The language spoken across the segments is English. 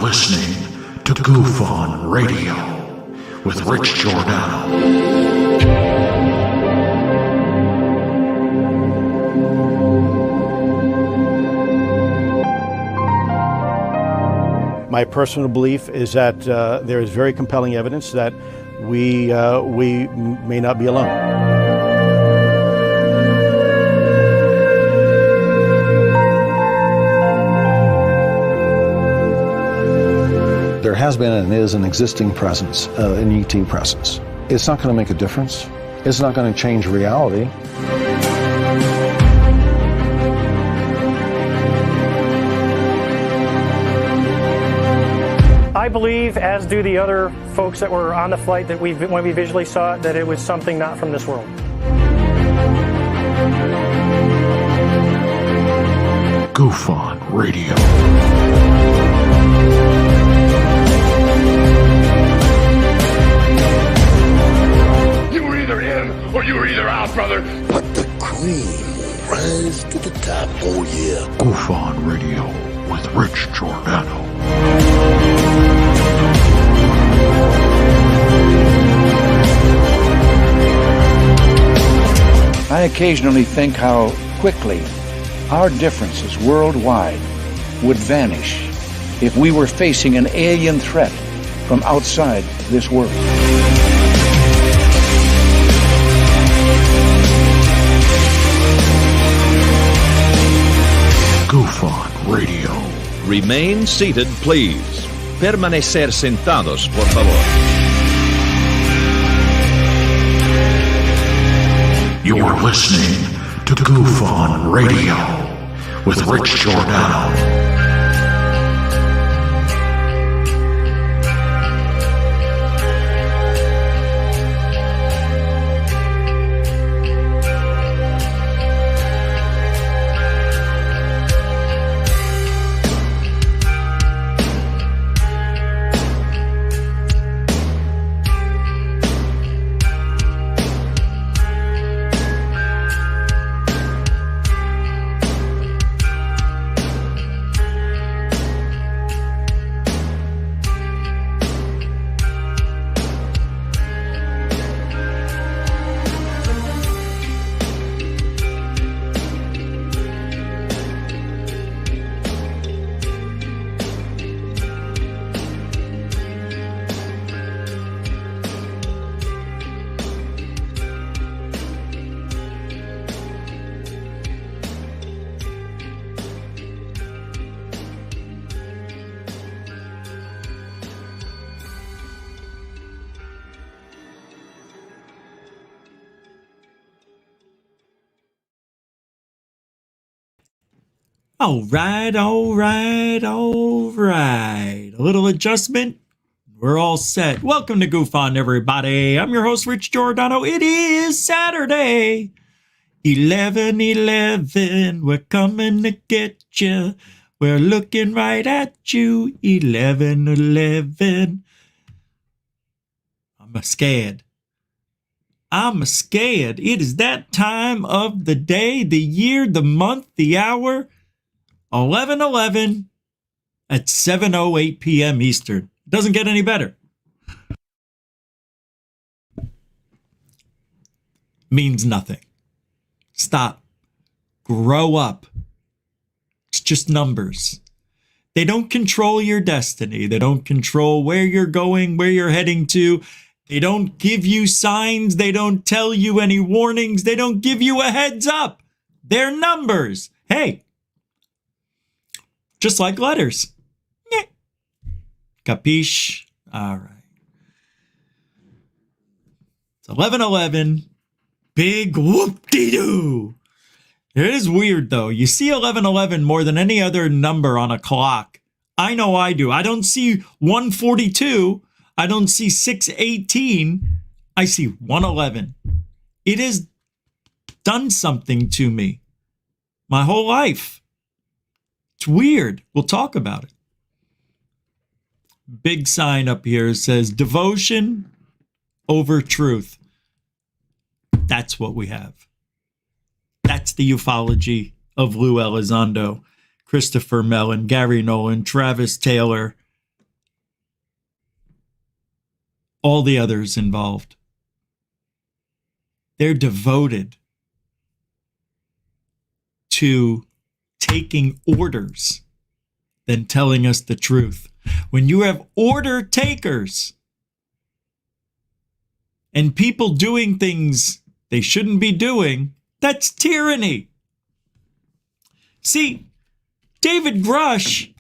listening to Goof On Radio with Rich Giordano. My personal belief is that there is very compelling evidence that we may not be alone. There has been and is an existing presence, an ET presence. It's not going to make a difference. It's not going to change reality. I believe, as do the other folks that were on the flight, that when we visually saw it, that it was something not from this world. Goof On Radio. You were either in or you were either out, brother. But the cream will rise to the top, oh yeah. Goof On Radio with Rich Giordano. I occasionally think how quickly our differences worldwide would vanish if we were facing an alien threat from outside this world. Goof On Radio. Remain seated, please. Permanecer sentados, por favor. You're listening to Goof On Radio with Rich Giordano. All right. A little adjustment. We're all set. Welcome to Goof On, everybody. I'm your host, Rich Giordano. It is Saturday, 11/11. We're coming to get you. We're looking right at you, 11/11. I'm scared. It is that time of the day, the year, the month, the hour. 11/11 at 7:08 p.m. Eastern. Doesn't get any better. Means nothing. Stop. Grow up. It's just numbers. They don't control your destiny. They don't control where you're going, where you're heading to. They don't give you signs. They don't tell you any warnings. They don't give you a heads up. They're numbers. Hey. Just like letters. Yeah. Capiche? All right. It's 11/11. Big whoop-de-doo. It is weird, though. You see 11/11 more than any other number on a clock. I know I do. I don't see 142. I don't see 618. I see 111. It has done something to me my whole life. It's weird. We'll talk about it. Big sign up here says devotion over truth. That's what we have. That's the ufology of Lou Elizondo, Christopher Mellon, Gary Nolan, Travis Taylor, all the others involved. They're devoted to taking orders than telling us the truth. When you have order takers and people doing things they shouldn't be doing, that's tyranny. See, David Grush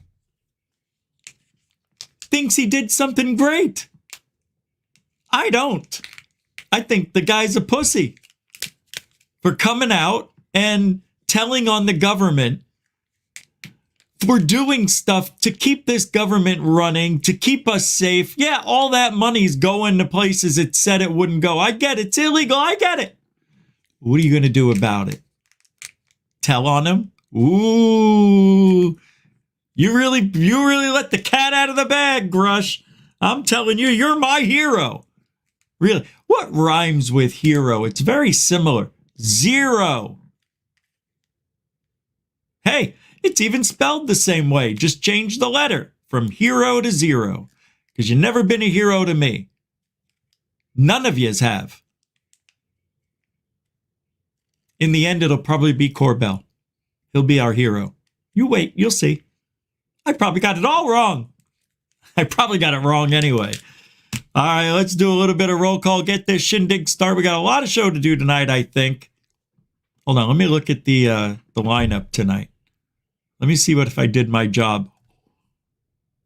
thinks he did something great. I don't. I think the guy's a pussy for coming out and telling on the government for doing stuff to keep this government running, to keep us safe. Yeah, all that money's going to places it said it wouldn't go. I get it. It's illegal. I get it. What are you going to do about it? Tell on him? Ooh. You really let the cat out of the bag, Grush. I'm telling you, you're my hero. Really. What rhymes with hero? It's very similar. Zero. Hey, it's even spelled the same way. Just change the letter from hero to zero. Because you've never been a hero to me. None of yous have. In the end, it'll probably be Corbell. He'll be our hero. You wait, you'll see. I probably got it all wrong. I probably got it wrong anyway. All right, let's do a little bit of roll call. Get this shindig started. We got a lot of show to do tonight, I think. Hold on, let me look at the lineup tonight. Let me see if I did my job.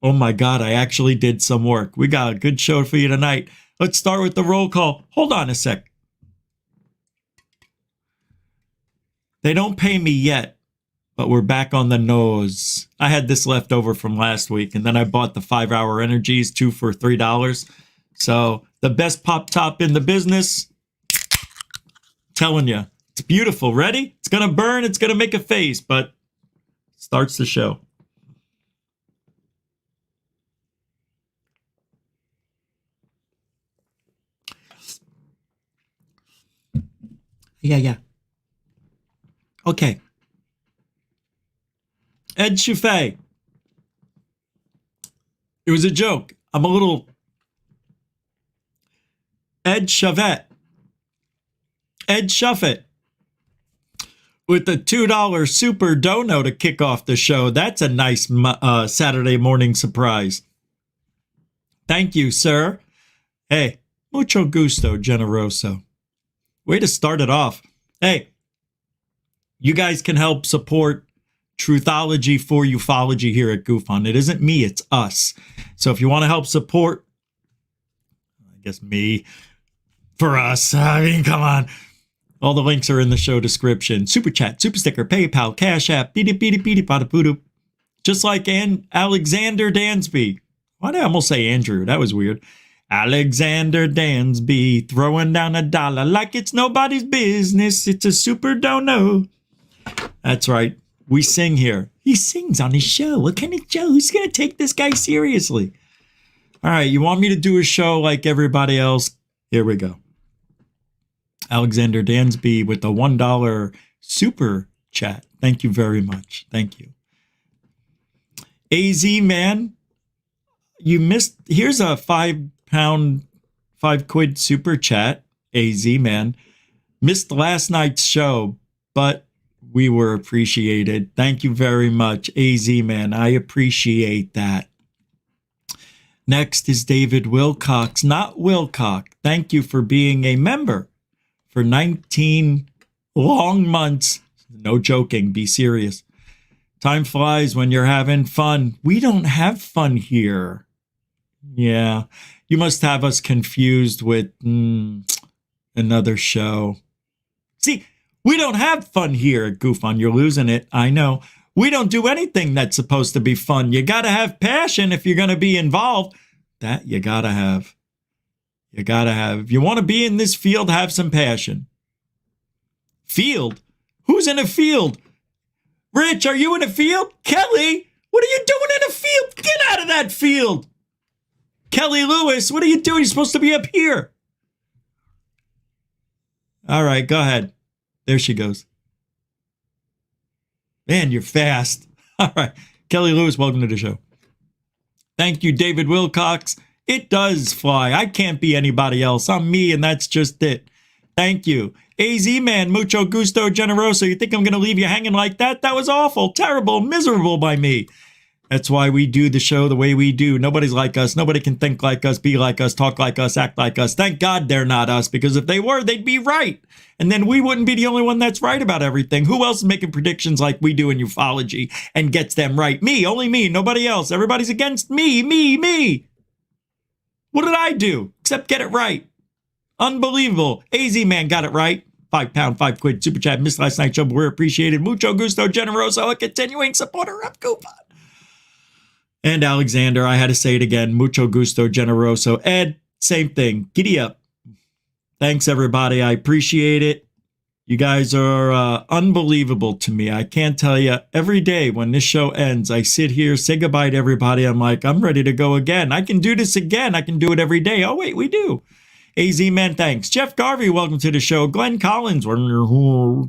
Oh my God, I actually did some work. We got a good show for you tonight. Let's start with the roll call. Hold on a sec. They don't pay me yet, but we're back on the nose. I had this left over from last week, and then I bought the 5-hour energies, 2 for $3. So the best pop top in the business. Telling you, it's beautiful. Ready? It's going to burn. It's going to make a face, but starts the show. Yeah. Okay. Ed Chouffet. It was a joke. I'm a little... Ed Chavette. Ed Shuffett. With the $2 super dono to kick off the show. That's a nice Saturday morning surprise. Thank you, sir. Hey, mucho gusto, generoso. Way to start it off. Hey, you guys can help support Truthology for Ufology here at GoofOn. It isn't me, it's us. So if you want to help support, I guess me, for us, I mean, come on. All the links are in the show description. Super chat, super sticker, PayPal, Cash App, beady bada boo. Just like Alexander Dansby. Why did I almost say Andrew? That was weird. Alexander Dansby throwing down $1 like it's nobody's business. It's a super dono. That's right. We sing here. He sings on his show. What kind of show? Who's going to take this guy seriously? All right. You want me to do a show like everybody else? Here we go. Alexander Dansby with the $1 super chat. Thank you very much. Thank you. AZ man, you missed. Here's a £5 super chat. AZ man missed last night's show, but we were appreciated. Thank you very much, AZ man. I appreciate that. Next is David Wilcox, not Wilcock. Thank you for being a member for 19 long months. No joking, be serious. Time flies when you're having fun. We don't have fun here. Yeah, you must have us confused with another show. See, we don't have fun here at GoofOn. You're losing it. I know. We don't do anything that's supposed to be fun. You got to have passion if you're going to be involved. That you got to have. You got to have. If you want to be in this field, have some passion. Field? Who's in a field? Rich, are you in a field? Kelly, what are you doing in a field? Get out of that field. Kelly Lewis, what are you doing? You're supposed to be up here. All right, go ahead. There she goes. Man, you're fast. All right. Kelly Lewis, welcome to the show. Thank you, David Wilcox. It does fly. I can't be anybody else. I'm me, and that's just it. Thank you. AZ man, mucho gusto generoso. You think I'm going to leave you hanging like that? That was awful, terrible, miserable by me. That's why we do the show the way we do. Nobody's like us. Nobody can think like us, be like us, talk like us, act like us. Thank God they're not us, because if they were, they'd be right. And then we wouldn't be the only one that's right about everything. Who else is making predictions like we do in ufology and gets them right? Me, only me, nobody else. Everybody's against me. What did I do except get it right? Unbelievable. AZ man got it right. £5, £5 super chat. Missed last night's show, but we're appreciated. Mucho gusto generoso, a continuing supporter of Coupon. And Alexander, I had to say it again. Mucho gusto generoso. Ed, same thing. Giddy up. Thanks, everybody. I appreciate it. You guys are unbelievable to me. I can't tell you. Every day when this show ends, I sit here, say goodbye to everybody. I'm like, I'm ready to go again. I can do this again. I can do it every day. Oh, wait, we do. AZ man, thanks. Jeff Garvey, welcome to the show. Glenn Collins,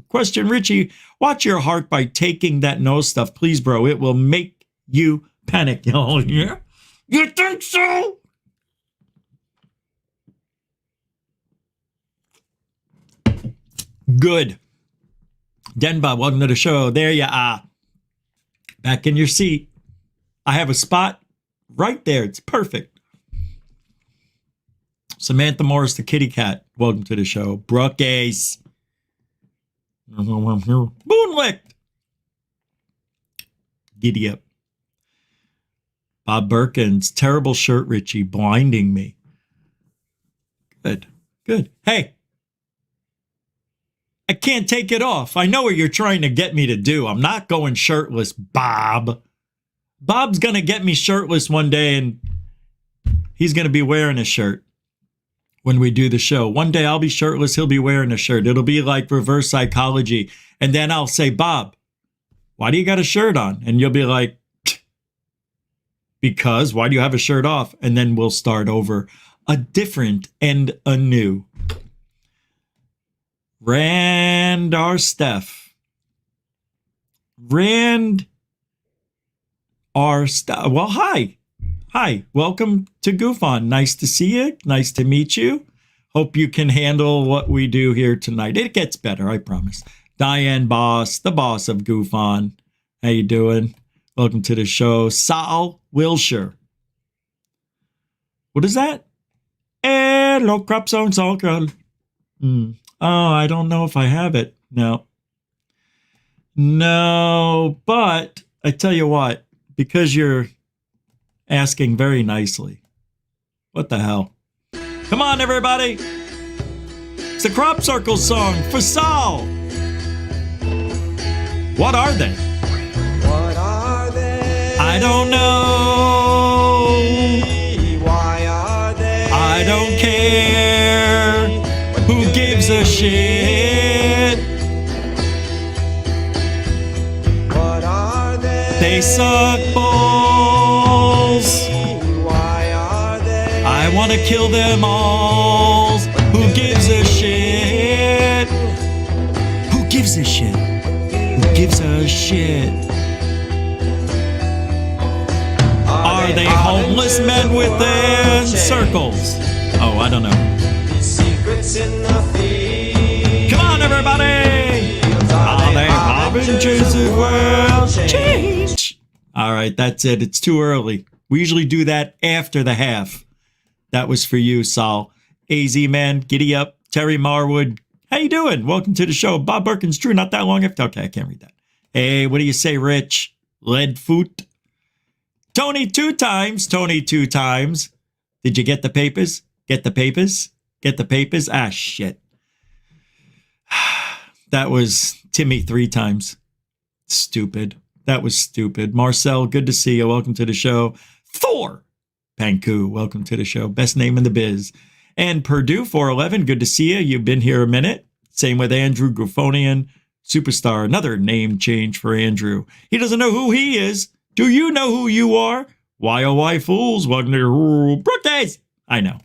question, Richie. Watch your heart by taking that nose stuff. Please, bro. It will make you panic. Oh, yeah? You think so? Good. Denba, welcome to the show. There you are. Back in your seat. I have a spot right there. It's perfect. Samantha Morris, the kitty cat. Welcome to the show. Brookies. Moonlicked. Giddy up. Bob Birkins, terrible shirt, Richie, blinding me. Good. Hey, I can't take it off. I know what you're trying to get me to do. I'm not going shirtless, Bob. Bob's going to get me shirtless one day, and he's going to be wearing a shirt when we do the show. One day I'll be shirtless, he'll be wearing a shirt. It'll be like reverse psychology. And then I'll say, Bob, why do you got a shirt on? And you'll be like, because why do you have a shirt off? And then we'll start over a different and anew. Rand R. Steph. Rand R. Steph. Well, hi. Welcome to Goof On. Nice to see you. Nice to meet you. Hope you can handle what we do here tonight. It gets better, I promise. Diane Boss, the boss of Goof On. How you doing? Welcome to the show. Sal Wilshire. What is that? Hello, crop zone, Sal girl. Oh, I don't know if I have it. No, but I tell you what, because you're asking very nicely. What the hell? Come on, everybody. It's the Crop Circle song for Sal. What are they? What are they? I don't know. Why are they? I don't care. Who gives a shit? What are they? They suck balls. Why are they? I want to kill them all. Who gives a shit? Who gives a shit? Who gives a shit? Are they homeless men within circles? Oh, I don't know. Secrets in the field. Come on, everybody! Are they harbingers of world change? All right, that's it. It's too early. We usually do that after the half. That was for you, Saul. AZ Man, giddy up. Terry Marwood, how you doing? Welcome to the show. Bob Birkins, true, not that long after. Okay, I can't read that. Hey, what do you say, Rich? Leadfoot. Tony two times. Did you get the papers? Get the papers? Ah, shit. That was Timmy 3 times. Stupid. That was stupid. Marcel, good to see you. Welcome to the show. Thor Panku, welcome to the show. Best name in the biz. And Purdue 411, good to see you. You've been here a minute. Same with Andrew Gruffonian, superstar. Another name change for Andrew. He doesn't know who he is. Do you know who you are? Why, oh, why, fools? Welcome to birthdays. I know.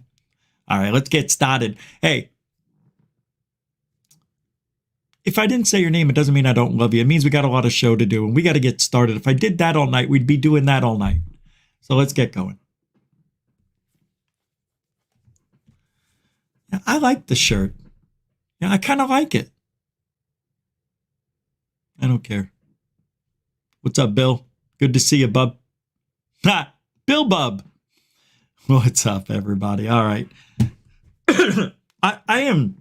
All right, let's get started. Hey, if I didn't say your name, it doesn't mean I don't love you. It means we got a lot of show to do, and we got to get started. If I did that all night, we'd be doing that all night. So let's get going. I like the shirt. Yeah, I kind of like it. I don't care. What's up, Bill? Good to see you, bub. Ha! Bill Bub. What's up, everybody? All right. I am,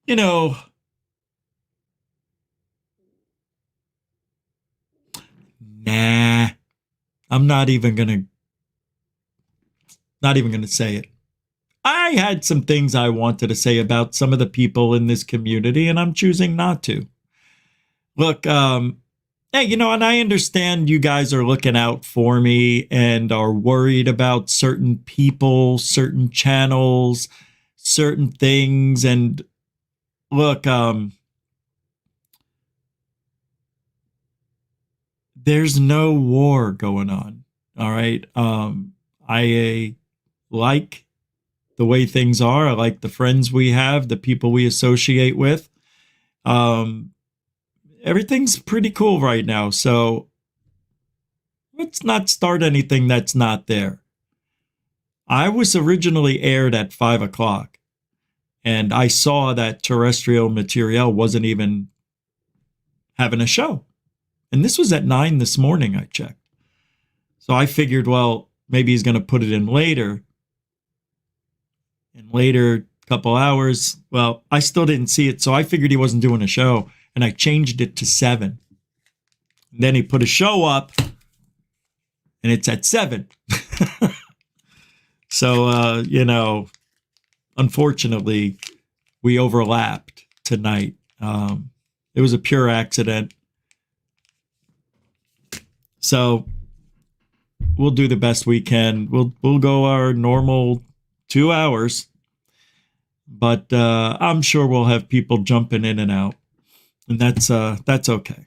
nah. I'm not even gonna say it. I had some things I wanted to say about some of the people in this community, and I'm choosing not to. Look, hey, and I understand you guys are looking out for me and are worried about certain people, certain channels, certain things. And look, there's no war going on. All right. I like the way things are. I like the friends we have, the people we associate with. Everything's pretty cool right now. So let's not start anything that's not there. I was originally aired at 5 o'clock, and I saw that terrestrial material wasn't even having a show. And this was at 9 this morning, I checked. So I figured, well, maybe he's going to put it in later. And later, couple hours, well, I still didn't see it. So I figured he wasn't doing a show. And I changed it to 7. And then he put a show up, and it's at 7. So, unfortunately, we overlapped tonight. It was a pure accident. So we'll do the best we can. We'll go our normal 2 hours, but I'm sure we'll have people jumping in and out. And that's okay.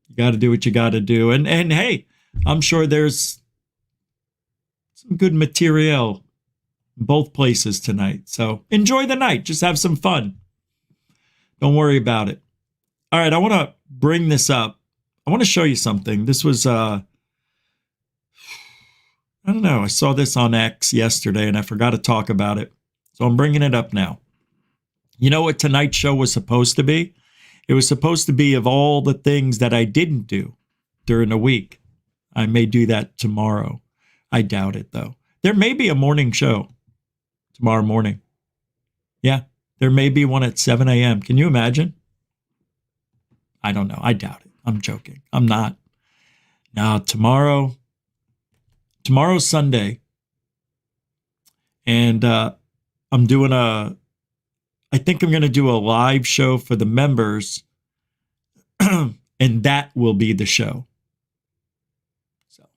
You got to do what you got to do. And hey, I'm sure there's some good material in both places tonight. So enjoy the night. Just have some fun. Don't worry about it. All right, I want to bring this up. I want to show you something. This was, I don't know. I saw this on X yesterday and I forgot to talk about it. So I'm bringing it up now. You know what tonight's show was supposed to be? It was supposed to be of all the things that I didn't do during the week. I may do that tomorrow. I doubt it, though. There may be a morning show tomorrow morning. Yeah, there may be one at 7 a.m. Can you imagine? I don't know. I doubt it. I'm joking. I'm not. Now, tomorrow's Sunday. And I'm doing I think I'm going to do a live show for the members, and that will be the show. So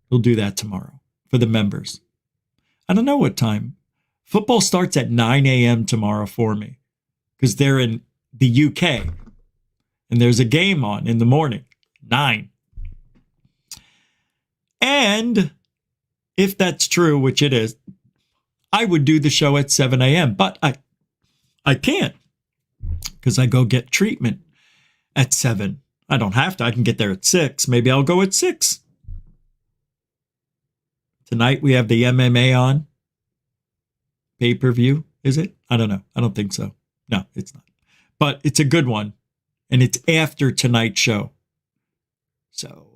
we'll do that tomorrow for the members. I don't know what time. Football starts at 9 a.m. tomorrow for me because they're in the UK, and there's a game on in the morning, 9. And if that's true, which it is, I would do the show at 7 a.m., but I can't because I go get treatment at 7. I don't have to. I can get there at 6. Maybe I'll go at 6. Tonight we have the MMA on. Pay-per-view, is it? I don't know. I don't think so. No, it's not. But it's a good one. And it's after tonight's show. So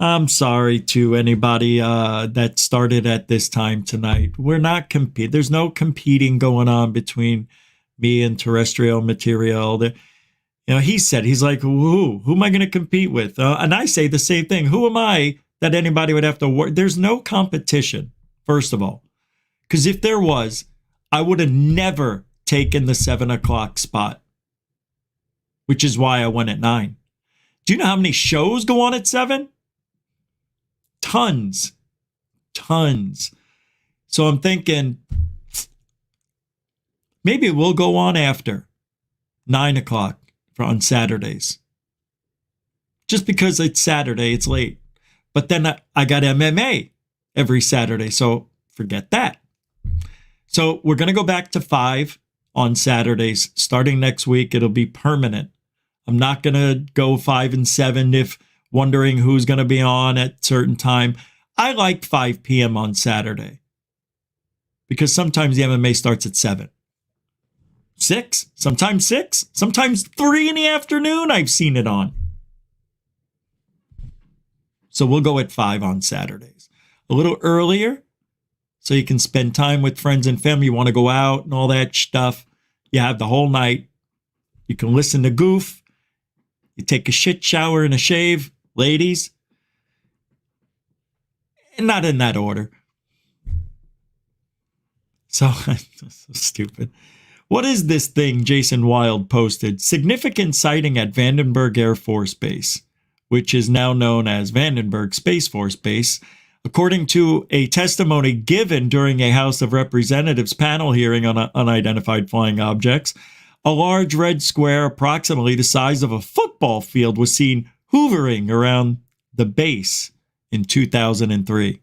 I'm sorry to anybody that started at this time tonight. We're not competing. There's no competing going on between me and terrestrial material. He said, he's like, who am I going to compete with? And I say the same thing. Who am I that anybody would have to work? There's no competition, first of all. Because if there was, I would have never taken the 7 o'clock spot, which is why I went at 9. Do you know how many shows go on at 7? Tons. So I'm thinking maybe we'll go on after 9 o'clock on Saturdays. Just because it's Saturday, it's late. But then I got MMA every Saturday, so forget that. So we're going to go back to 5 on Saturdays. Starting next week, it'll be permanent. I'm not going to go 5 and 7 if wondering who's going to be on at certain time. I like 5 p.m. on Saturday. because sometimes the MMA starts at 7. 6, sometimes 3 in the afternoon I've seen it on. So we'll go at 5 on Saturdays. A little earlier, so you can spend time with friends and family. You want to go out and all that stuff. You have the whole night. You can listen to Goof. You take a shit shower and a shave, ladies. And not in that order. So stupid. What is this thing Jason Wild posted? Significant sighting at Vandenberg Air Force Base, which is now known as Vandenberg Space Force Base. According to a testimony given during a House of Representatives panel hearing on unidentified flying objects, a large red square approximately the size of a football field was seen hovering around the base in 2003.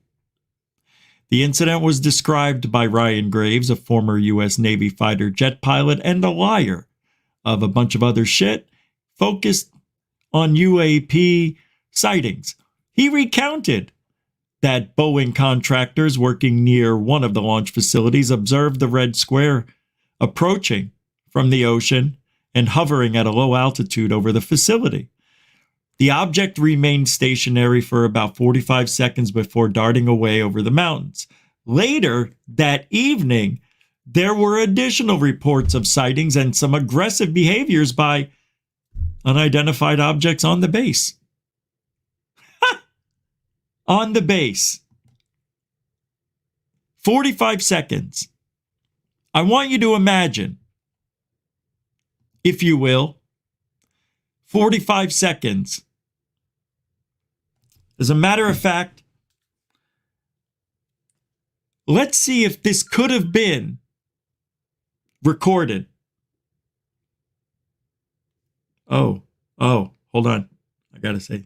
The incident was described by Ryan Graves, a former U.S. Navy fighter jet pilot and a liar of a bunch of other shit focused on UAP sightings. He recounted that Boeing contractors working near one of the launch facilities observed the red square approaching from the ocean and hovering at a low altitude over the facility. The object remained stationary for about 45 seconds before darting away over the mountains. Later that evening, there were additional reports of sightings and some aggressive behaviors by unidentified objects on the base. On the base. 45 seconds. I want you to imagine, if you will, 45 seconds. As a matter of fact, let's see if this could have been recorded. Oh, hold on. I gotta say.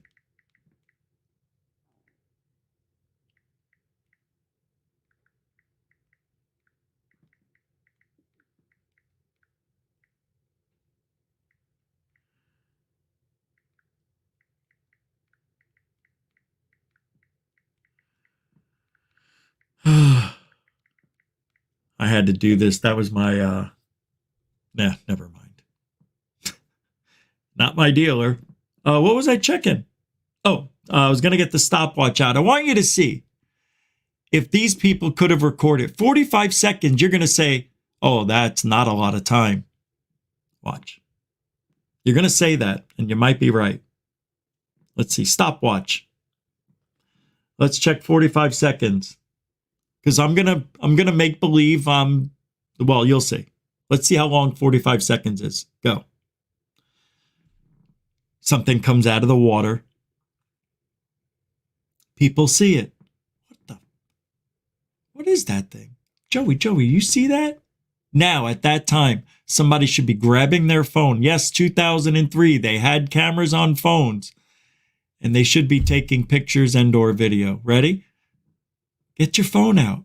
I had to do this. That was my, never mind. Not my dealer. What was I checking? I was going to get the stopwatch out. I want you to see if these people could have recorded 45 seconds. You're going to say, oh, that's not a lot of time. Watch. You're going to say that, and you might be right. Let's see. Stopwatch. Let's check 45 seconds. Because I'm gonna make believe well, you'll see. Let's see how long 45 seconds is. Go. Something comes out of the water. People see it. What is that thing? Joey, you see that? Now, at that time, somebody should be grabbing their phone. Yes, 2003, they had cameras on phones. And they should be taking pictures and or video. Ready? Get your phone out.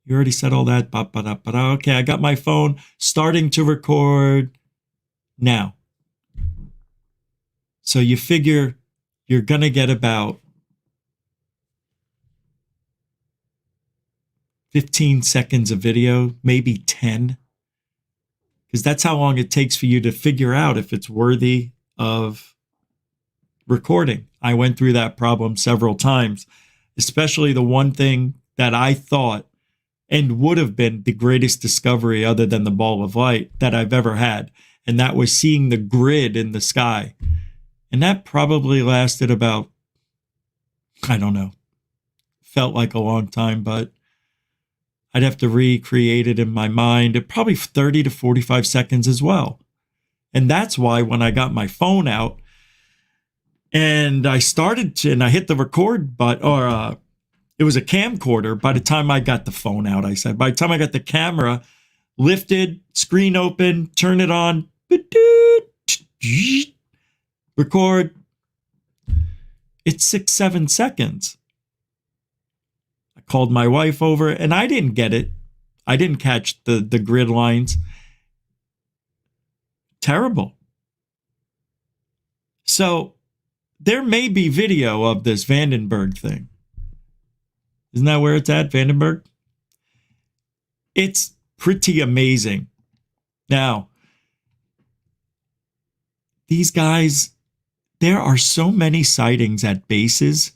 You already said all that. Okay, I got my phone starting to record now. So you figure you're going to get about 15 seconds of video, maybe 10. Because that's how long it takes for you to figure out if it's worthy of recording. I went through that problem several times, especially the one thing that I thought and would have been the greatest discovery other than the ball of light that I've ever had. And that was seeing the grid in the sky. And that probably lasted about, I don't know, felt like a long time, but I'd have to recreate it in my mind at probably 30 to 45 seconds as well. And that's why when I got my phone out and I hit the record button, it was a camcorder. By the time I got the phone out, by the time I got the camera lifted, screen open, turn it on, record, it's 6-7 seconds. I called my wife over and I didn't get it. I didn't catch the grid lines. Terrible. So there may be video of this Vandenberg thing. Isn't that where it's at, Vandenberg? It's pretty amazing. Now, these guys, there are so many sightings at bases.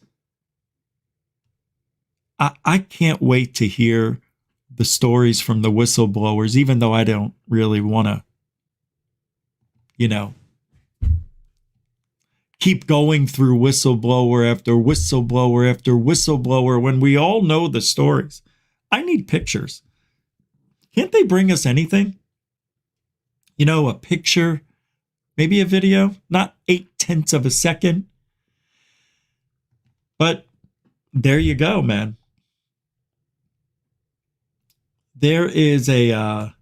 I can't wait to hear the stories from the whistleblowers, even though I don't really want to, keep going through whistleblower after whistleblower after whistleblower when we all know the stories. I need pictures. Can't they bring us anything? A picture, maybe a video, not 0.8 of a second. But there you go, man. There is a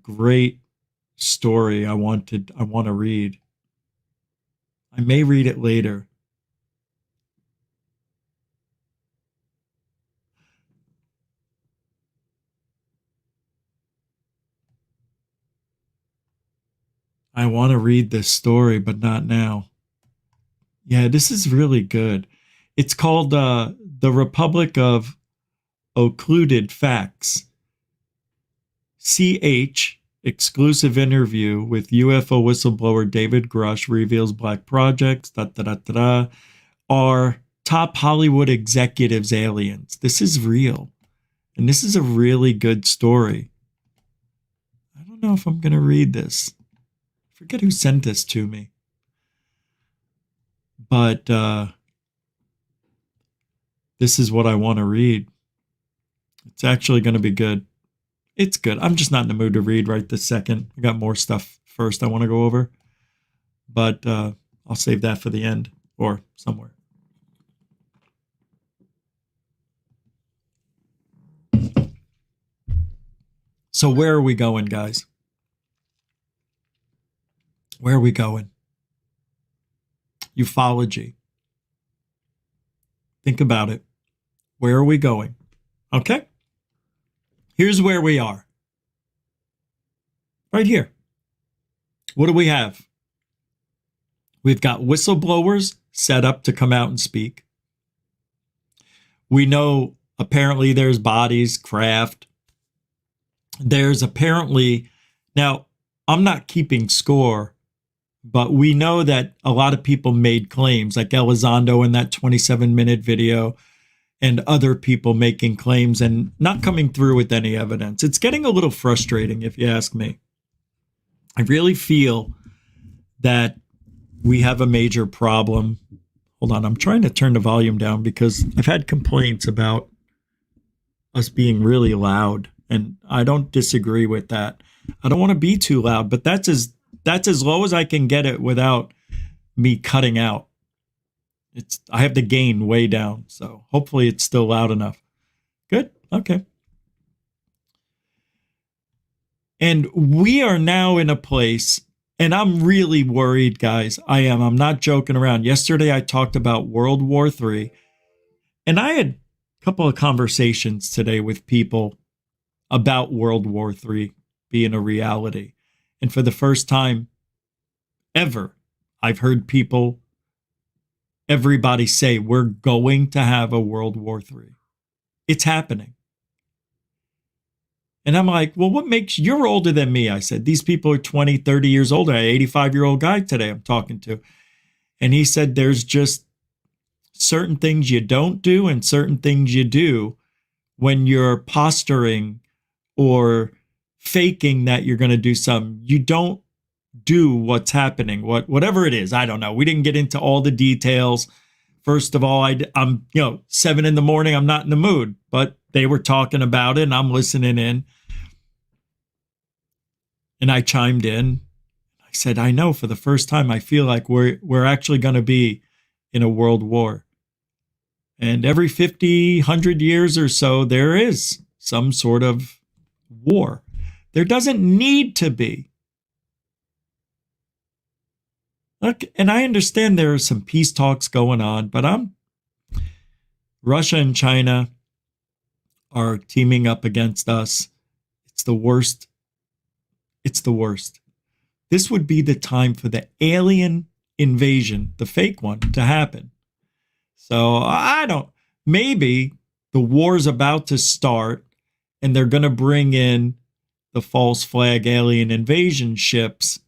great story I want to read. I may read it later. I want to read this story, but not now. Yeah, this is really good. It's called The Republic of Occluded Facts. CH, exclusive interview with UFO whistleblower David Grush reveals black projects, are top Hollywood executives aliens. This is real. And this is a really good story. I don't know if I'm going to read this. I forget who sent this to me. But this is what I want to read. It's actually going to be good. It's good. I'm just not in the mood to read right this second. I got more stuff first I want to go over. But I'll save that for the end or somewhere. So where are we going, guys? Where are we going? Ufology. Think about it. Where are we going? Okay? Here's where we are. Right here. What do we have? We've got whistleblowers set up to come out and speak. We know apparently there's bodies, craft. There's apparently, now I'm not keeping score, but we know that a lot of people made claims, like Elizondo in that 27-minute video, and other people making claims and not coming through with any evidence. It's getting a little frustrating, if you ask me. I really feel that we have a major problem. Hold on, I'm trying to turn the volume down because I've had complaints about us being really loud, and I don't disagree with that. I don't want to be too loud, but that's as low as I can get it without me cutting out. I have the gain way down, so hopefully it's still loud enough. Good? Okay. And we are now in a place, and I'm really worried, guys. I am. I'm not joking around. Yesterday I talked about World War III, and I had a couple of conversations today with people about World War III being a reality. And for the first time ever, I've heard everybody say, we're going to have a World War III. It's happening. And I'm like, well, you're older than me. I said, these people are 20, 30 years older. I had an 85-year-old guy today I'm talking to. And he said, there's just certain things you don't do and certain things you do when you're posturing or faking that you're going to do something. You don't do what's happening, whatever it is. I don't know. We didn't get into all the details. First of all, I'm 7 a.m, I'm not in the mood, but they were talking about it and I'm listening in. And I chimed in. I said, I know for the first time, I feel like we're actually going to be in a world war. And every 50, 100 years or so, there is some sort of war. There doesn't need to be. Look, and I understand there are some peace talks going on, but Russia and China are teaming up against us. It's the worst. It's the worst. This would be the time for the alien invasion, the fake one, to happen. So maybe the war's about to start and they're going to bring in the false flag alien invasion ships.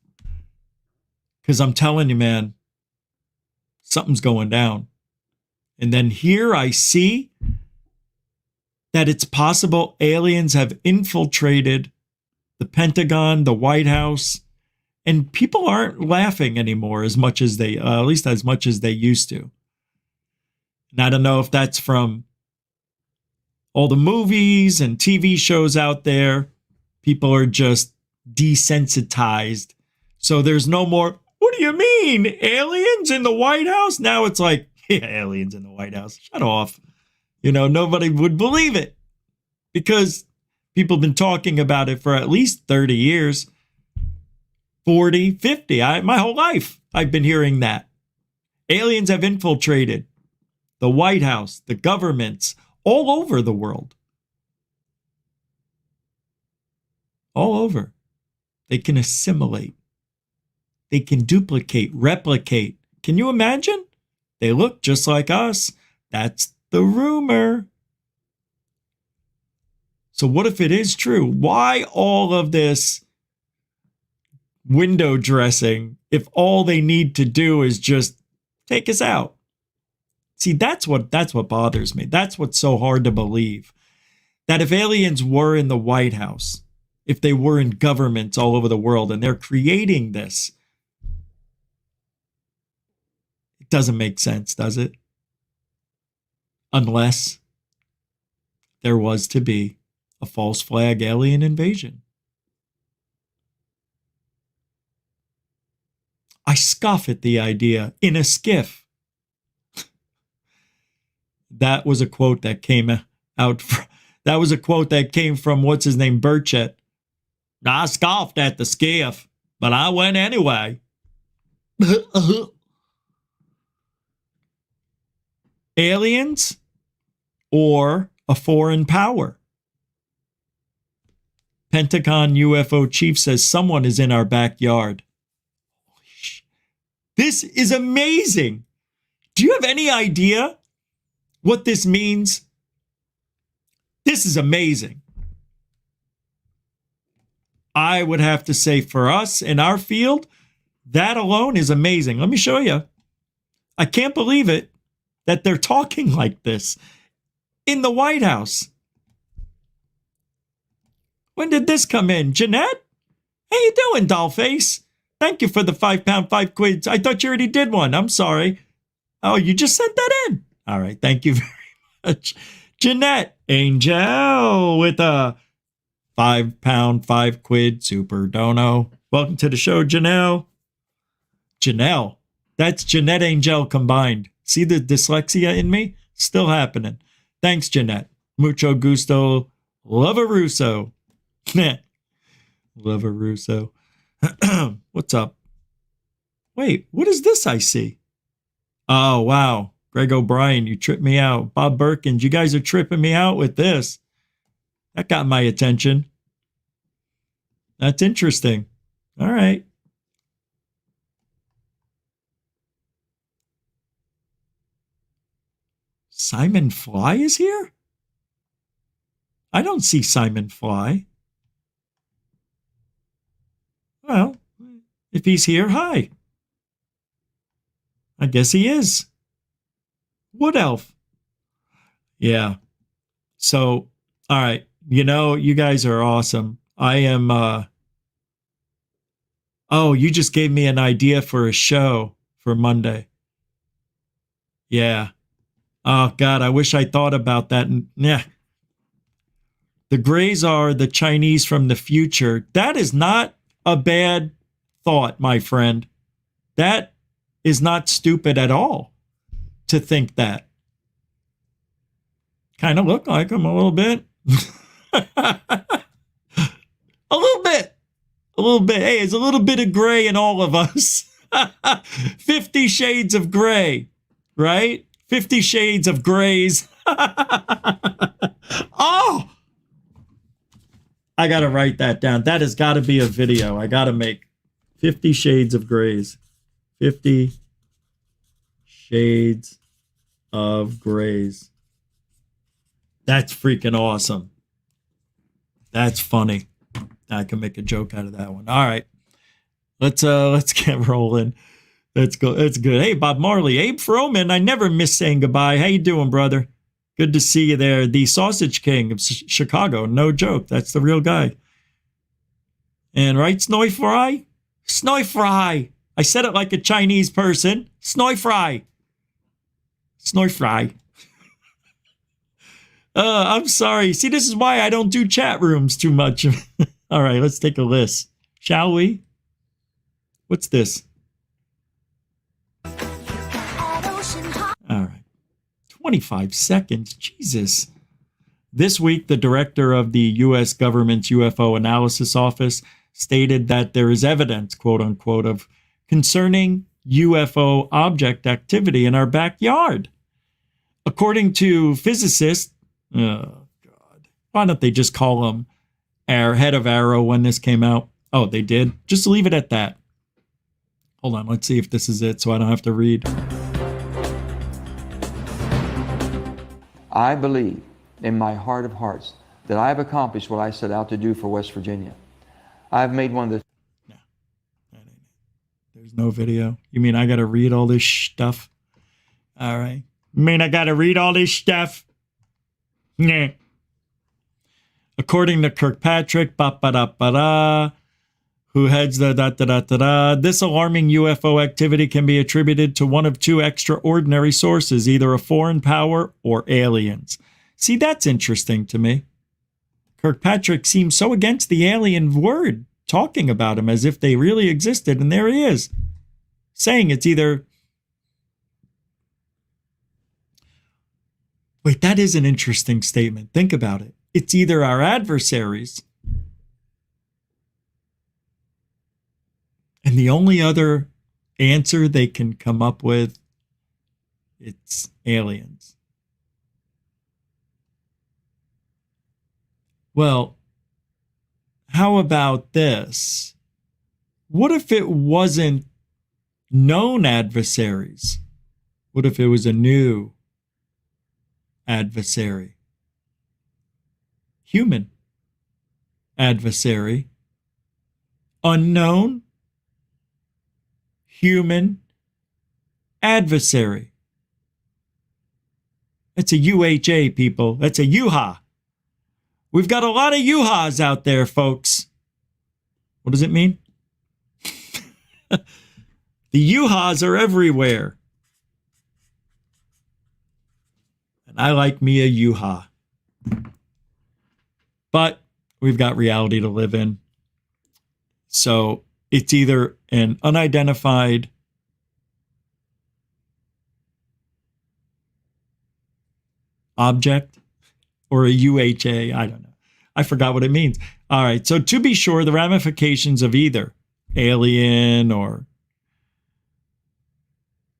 Because I'm telling you, man, something's going down. And then here I see that it's possible aliens have infiltrated the Pentagon, the White House, and people aren't laughing anymore as much as they, at least as much as they used to. And I don't know if that's from all the movies and TV shows out there. People are just desensitized. So there's no more, what do you mean? Aliens in the White House? Now it's like, yeah, aliens in the White House. Shut off. You know, nobody would believe it because people have been talking about it for at least 30 years, 40, 50. My whole life, I've been hearing that. Aliens have infiltrated the White House, the governments, all over the world. All over. They can assimilate. They can duplicate, replicate. Can you imagine? They look just like us. That's the rumor. So what if it is true? Why all of this window dressing if all they need to do is just take us out? See, that's what bothers me. That's what's so hard to believe. That if aliens were in the White House, if they were in governments all over the world and they're creating this, it doesn't make sense, does it? Unless there was to be a false flag alien invasion. I scoff at the idea in a skiff. That was a quote that came out. That was a quote that came from what's his name, Burchett. I scoffed at the skiff, but I went anyway. Aliens or a foreign power? Pentagon UFO chief says someone is in our backyard. This is amazing. Do you have any idea what this means? This is amazing. I would have to say for us in our field, that alone is amazing. Let me show you. I can't believe it that they're talking like this in the White House. When did this come in? Jeanette? How you doing, dollface? Thank you for the £5, 5 quids. I thought you already did one. I'm sorry. Oh, you just sent that in. All right. Thank you very much. Jeanette Angel with a £5, 5 quid super dono. Welcome to the show, Janelle. Janelle. That's Jeanette Angel combined. See the dyslexia in me? Still happening. Thanks, Jeanette. Mucho gusto. Love a Russo. Love a Russo. What's up? Wait, what is this I see? Oh, wow. Greg O'Brien, you tripped me out. Bob Birkins, you guys are tripping me out with this. That got my attention. That's interesting. All right. Simon Fly is here? I don't see Simon Fly. Well, if he's here, hi. I guess he is. Wood Elf. Yeah. So, all right. You know, you guys are awesome. I am, oh, you just gave me an idea for a show for Monday. Yeah. Oh, God, I wish I thought about that. And, yeah. The Greys are the Chinese from the future. That is not a bad thought, my friend. That is not stupid at all to think that. Kind of look like them a little bit. A little bit. A little bit. Hey, there's a little bit of gray in all of us. 50 shades of gray, right? 50 shades of grays. Oh! I got to write that down. That has got to be a video. I got to make 50 shades of grays. 50 shades of grays. That's freaking awesome. That's funny. I can make a joke out of that one. All right. Let's get rolling. Let's go. That's good. Hey, Bob Marley, Abe Froman. I never miss saying goodbye. How you doing, brother? Good to see you there. The Sausage King of Chicago. No joke. That's the real guy. And right, Snoy Fry? Snoy Fry. I said it like a Chinese person. Snoy Fry. Snoy Fry. I'm sorry. See, this is why I don't do chat rooms too much. All right, let's take a list. Shall we? What's this? All right. 25 seconds. Jesus. This week, the director of the U.S. government's UFO analysis office stated that there is evidence, quote unquote, of concerning UFO object activity in our backyard. According to physicists, oh God, why don't they just call him our head of Arrow when this came out? Oh, they did? Just leave it at that. Hold on, let's see if this is it so I don't have to read. I believe in my heart of hearts that I have accomplished what I set out to do for West Virginia. I've made one of the... No, there's no video. You mean I got to read all this stuff? All right. You mean I got to read all this stuff? Nah. According to Kirkpatrick, who heads the this alarming UFO activity can be attributed to one of two extraordinary sources, either a foreign power or aliens. See, that's interesting to me. Kirkpatrick seems so against the alien word, talking about him as if they really existed, and there he is, saying it's either... Wait, that is an interesting statement. Think about it. It's either our adversaries, and the only other answer they can come up with, it's aliens. Well, how about this? What if it wasn't known adversaries? What if it was a new adversary? Human adversary. Unknown human adversary. That's a UHA, people. That's a UHA. We've got a lot of UHAs out there, folks. What does it mean? The UHAs are everywhere. And I like me a UHA. But we've got reality to live in. So it's either an unidentified object or a UHA. I don't know. I forgot what it means. All right. So to be sure, the ramifications of either alien or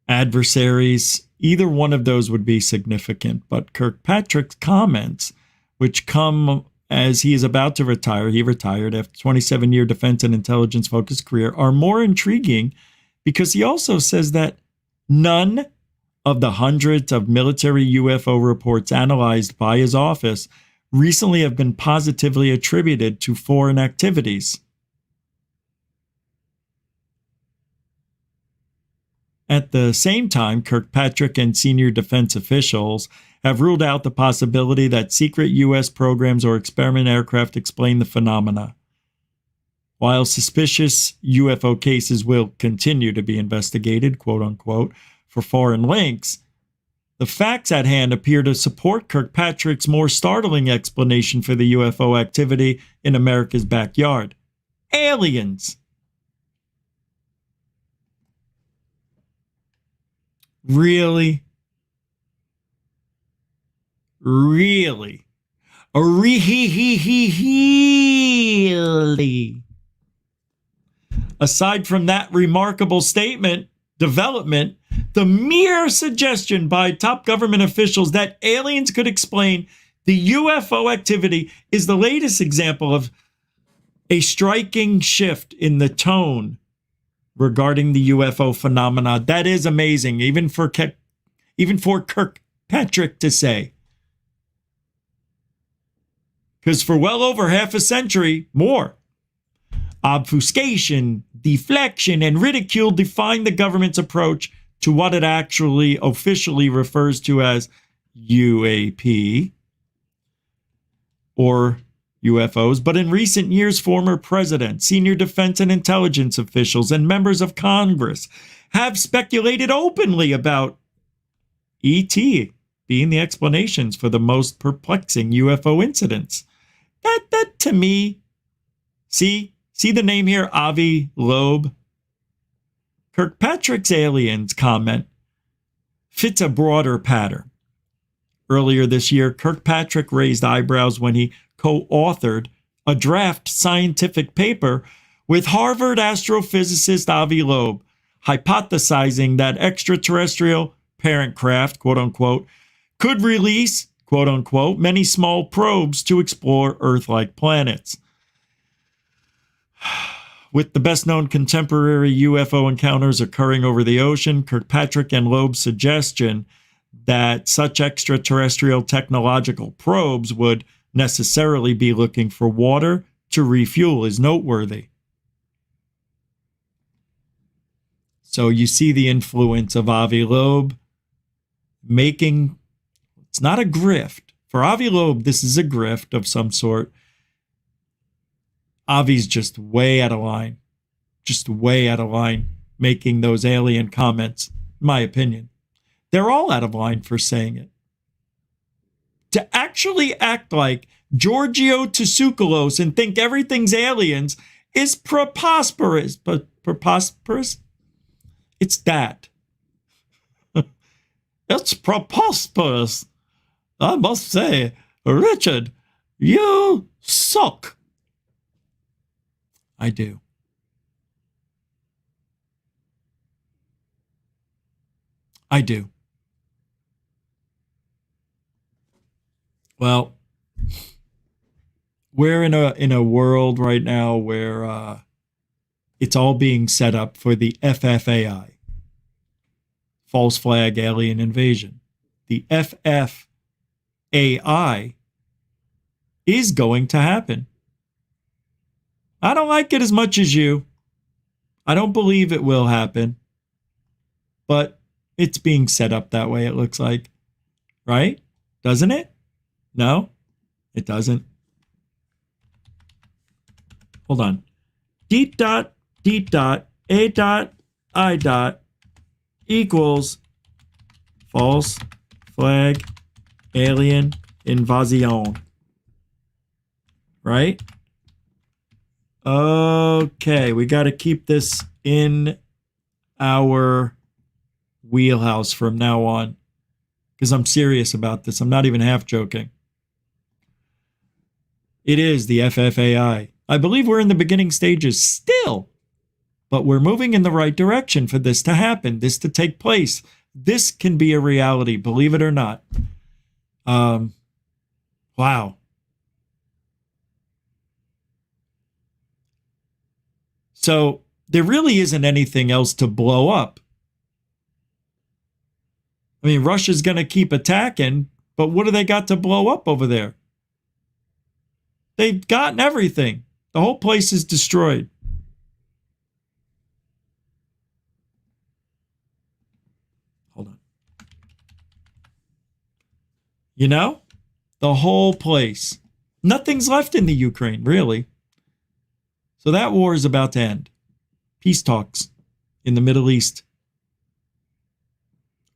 adversaries, either one of those would be significant. But Kirkpatrick's comments, which come as he is about to retire, he retired after a 27-year defense and intelligence-focused career, are more intriguing because he also says that none of the hundreds of military UFO reports analyzed by his office recently have been positively attributed to foreign activities. At the same time, Kirkpatrick and senior defense officials have ruled out the possibility that secret U.S. programs or experiment aircraft explain the phenomena. While suspicious UFO cases will continue to be investigated, quote unquote, for foreign links, the facts at hand appear to support Kirkpatrick's more startling explanation for the UFO activity in America's backyard. Aliens. Really? Really? Really? Aside from that remarkable development, the mere suggestion by top government officials that aliens could explain the UFO activity is the latest example of a striking shift in the tone regarding the UFO phenomena. That is amazing, even for Kirkpatrick to say. Because for well over half a century, more, obfuscation, deflection, and ridicule define the government's approach to what it actually officially refers to as UAP or UFOs. But in recent years, former presidents, senior defense and intelligence officials, and members of Congress have speculated openly about ET being the explanations for the most perplexing UFO incidents. That to me, see the name here, Avi Loeb? Kirkpatrick's aliens comment fits a broader pattern. Earlier this year, Kirkpatrick raised eyebrows when he co-authored a draft scientific paper with Harvard astrophysicist Avi Loeb, hypothesizing that extraterrestrial parent craft, quote unquote, could release, quote unquote, many small probes to explore Earth-like planets. With the best-known contemporary UFO encounters occurring over the ocean, Kirkpatrick and Loeb's suggestion that such extraterrestrial technological probes would necessarily be looking for water to refuel is noteworthy. So you see the influence of Avi Loeb making, it's not a grift. For Avi Loeb, this is a grift of some sort. Avi's just way out of line. Just way out of line making those alien comments, in my opinion. They're all out of line for saying it. To actually act like Giorgio Tsoukalos and think everything's aliens is preposterous. But preposterous? It's that. It's preposterous. I must say, Richard, you suck. I do. I do. Well, we're in a world right now where it's all being set up for the FFAI, false flag alien invasion. The FFAI is going to happen. I don't like it as much as you. I don't believe it will happen. But it's being set up that way, it looks like. Right? Doesn't it? No, it doesn't. Hold on. D dot, A dot, I dot equals false flag alien invasion. Right? Okay, we got to keep this in our wheelhouse from now on, because I'm serious about this. I'm not even half joking. It is the FFAI. I believe we're in the beginning stages still, but we're moving in the right direction for this to happen, this to take place. This can be a reality, believe it or not. Wow. So there really isn't anything else to blow up. I mean, Russia's going to keep attacking, but what do they got to blow up over there? They've gotten everything. The whole place is destroyed. Hold on. You know, the whole place. Nothing's left in the Ukraine, really. So that war is about to end. Peace talks in the Middle East.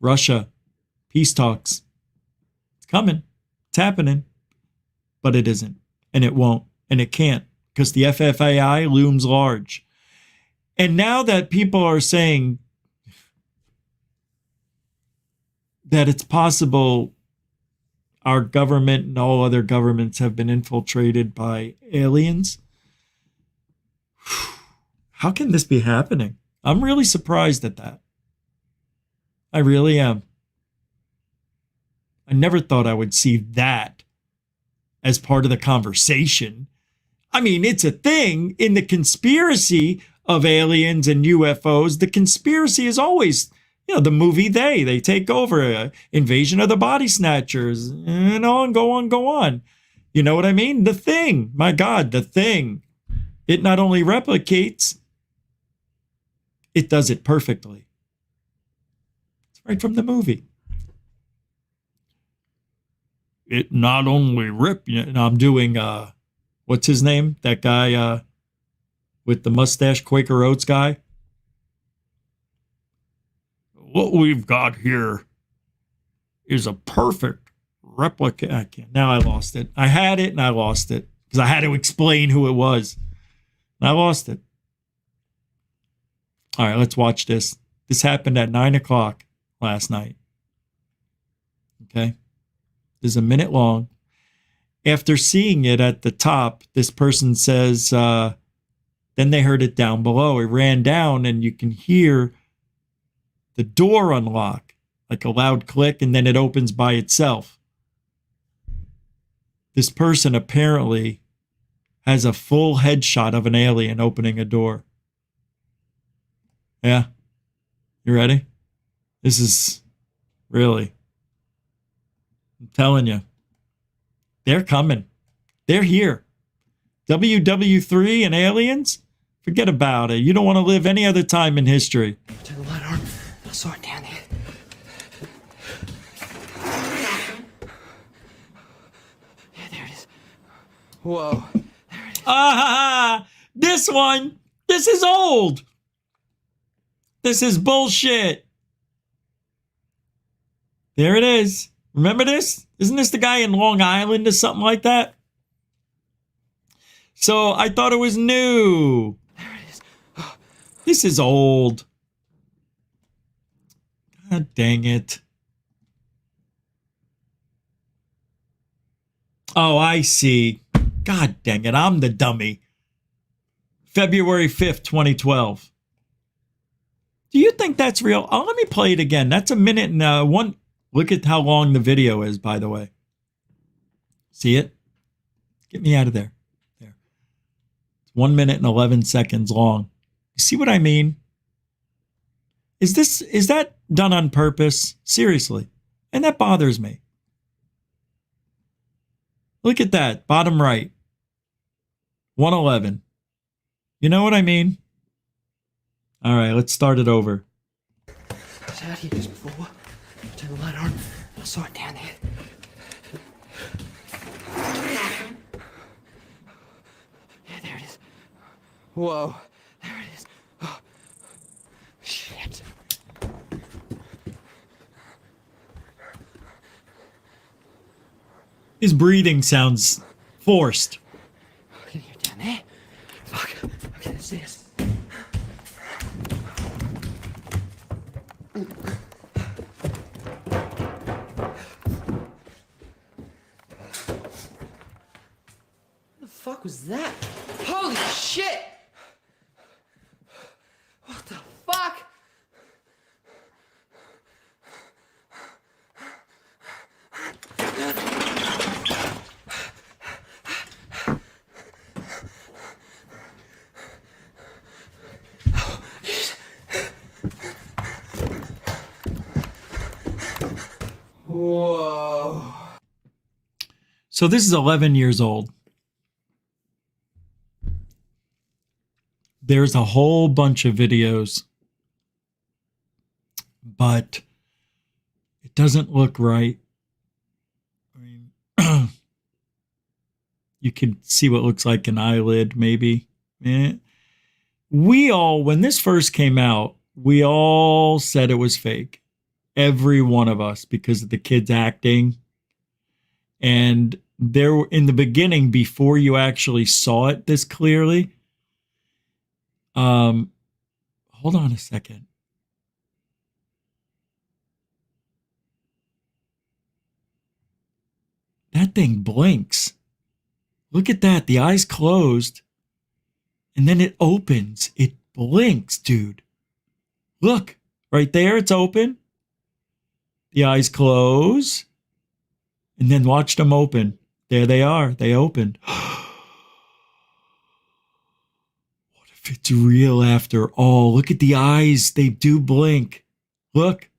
Russia, peace talks. It's coming. It's happening. But it isn't. And it won't. And it can't. Because the FFAI looms large. And now that people are saying that it's possible our government and all other governments have been infiltrated by aliens, how can this be happening? I'm really surprised at that. I really am. I never thought I would see that as part of the conversation. I mean, it's a thing in the conspiracy of aliens and UFOs. The conspiracy is always, you know, the movie They take over, invasion of the body snatchers, and on, go on, go on. You know what I mean? The Thing. My God, The Thing. It not only replicates, it does it perfectly. It's right from the movie. It not only I'm doing, what's his name? That guy with the mustache, Quaker Oats guy. What we've got here is a perfect replica. I can't. Now I lost it. I had it and I lost it because I had to explain who it was. And I lost it. All right, let's watch this. This happened at 9 o'clock last night. Okay. This is a minute long. After seeing it at the top, this person says, then they heard it down below. It ran down and you can hear the door unlock, like a loud click, and then it opens by itself. This person apparently has a full headshot of an alien opening a door. Yeah. You ready? This is really, I'm telling you, they're coming. They're here. WW3 and aliens? Forget about it. You don't want to live any other time in history. Turn the light on. I saw it down there. Yeah, there it is. Whoa. This one. This is old. This is bullshit. There it is. Remember this? Isn't this the guy in Long Island or something like that? So I thought it was new. There it is. This is old. God dang it. Oh, I see. God dang it. I'm the dummy. February 5th, 2012. Do you think that's real? Oh, let me play it again. That's a minute and one. Look at how long the video is, by the way. See it? Get me out of there. There. It's 1 minute and 11 seconds long. You see what I mean? Is that done on purpose? Seriously. And that bothers me. Look at that. Bottom right. 111. You know what I mean? All right, let's start it over. I was out here just before. Turn the light on. I saw it down there. Yeah, there it is. Whoa. There it is. Oh. Shit. His breathing sounds forced. I can hear it down there. Fuck. Okay, that's this. What the fuck was that? Holy shit! What the fuck? Whoa. So this is 11 years old. There's a whole bunch of videos, but it doesn't look right. I mean, you can see what looks like an eyelid, maybe. We all, when this first came out, we all said it was fake. Every one of us, because of the kids acting. And there, in the beginning, before you actually saw it this clearly, hold on a second. That thing blinks. Look at that. The eyes closed. And then it opens. It blinks, dude. Look, right there, it's open. The eyes close. And then watch them open. There they are. They opened. What if it's real after all? Look at the eyes. They do blink. Look.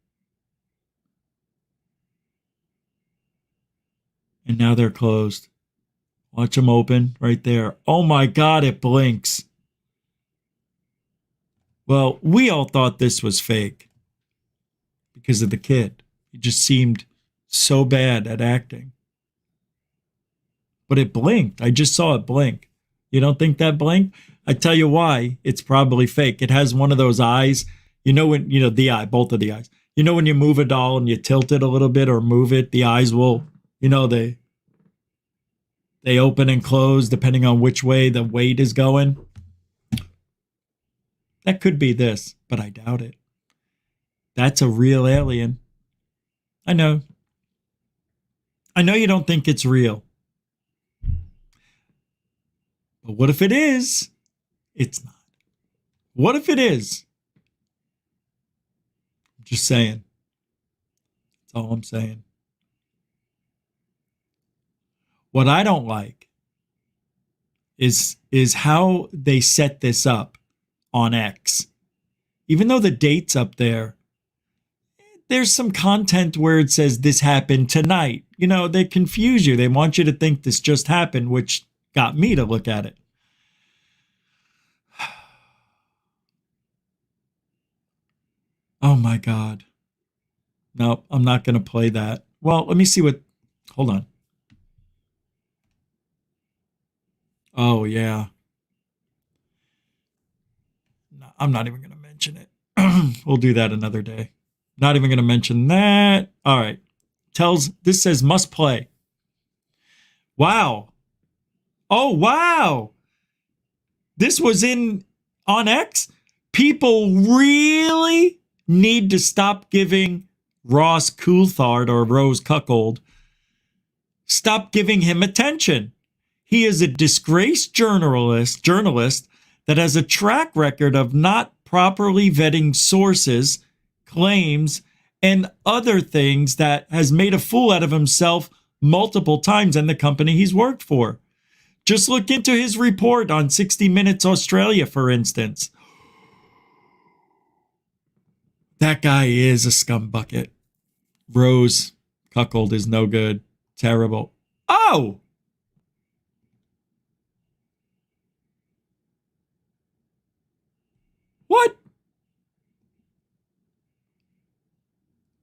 And now they're closed. Watch them open right there. Oh my God, it blinks. Well, we all thought this was fake because of the kid. He just seemed so bad at acting. But it blinked. I just saw it blink. You don't think that blinked? I tell you why. It's probably fake. It has one of those eyes. When, the eye, both of the eyes. When you move a doll and you tilt it a little bit or move it, the eyes will, they open and close depending on which way the weight is going. That could be this, but I doubt it. That's a real alien. I know. I know you don't think it's real. But what if it is? It's not. What if it is? I'm just saying. That's all I'm saying. What I don't like is how they set this up on X. Even though the date's up there, there's some content where it says this happened tonight. They confuse you. They want you to think this just happened, which got me to look at it. Oh my God. No, I'm not going to play that. Well, let me see what, hold on. Oh yeah. No, I'm not even going to mention it. We'll do that another day. Not even going to mention that. All right. This says must play. Wow. Oh, wow. This was on X. People really need to stop giving Ross Coulthard or Rose Cuckold. Stop giving him attention. He is a disgraced journalist that has a track record of not properly vetting sources, claims, and other things that has made a fool out of himself multiple times and the company he's worked for. Just look into his report on 60 Minutes Australia, for instance. That guy is a scumbucket. Rose Cuckold is no good. Terrible. Oh! What?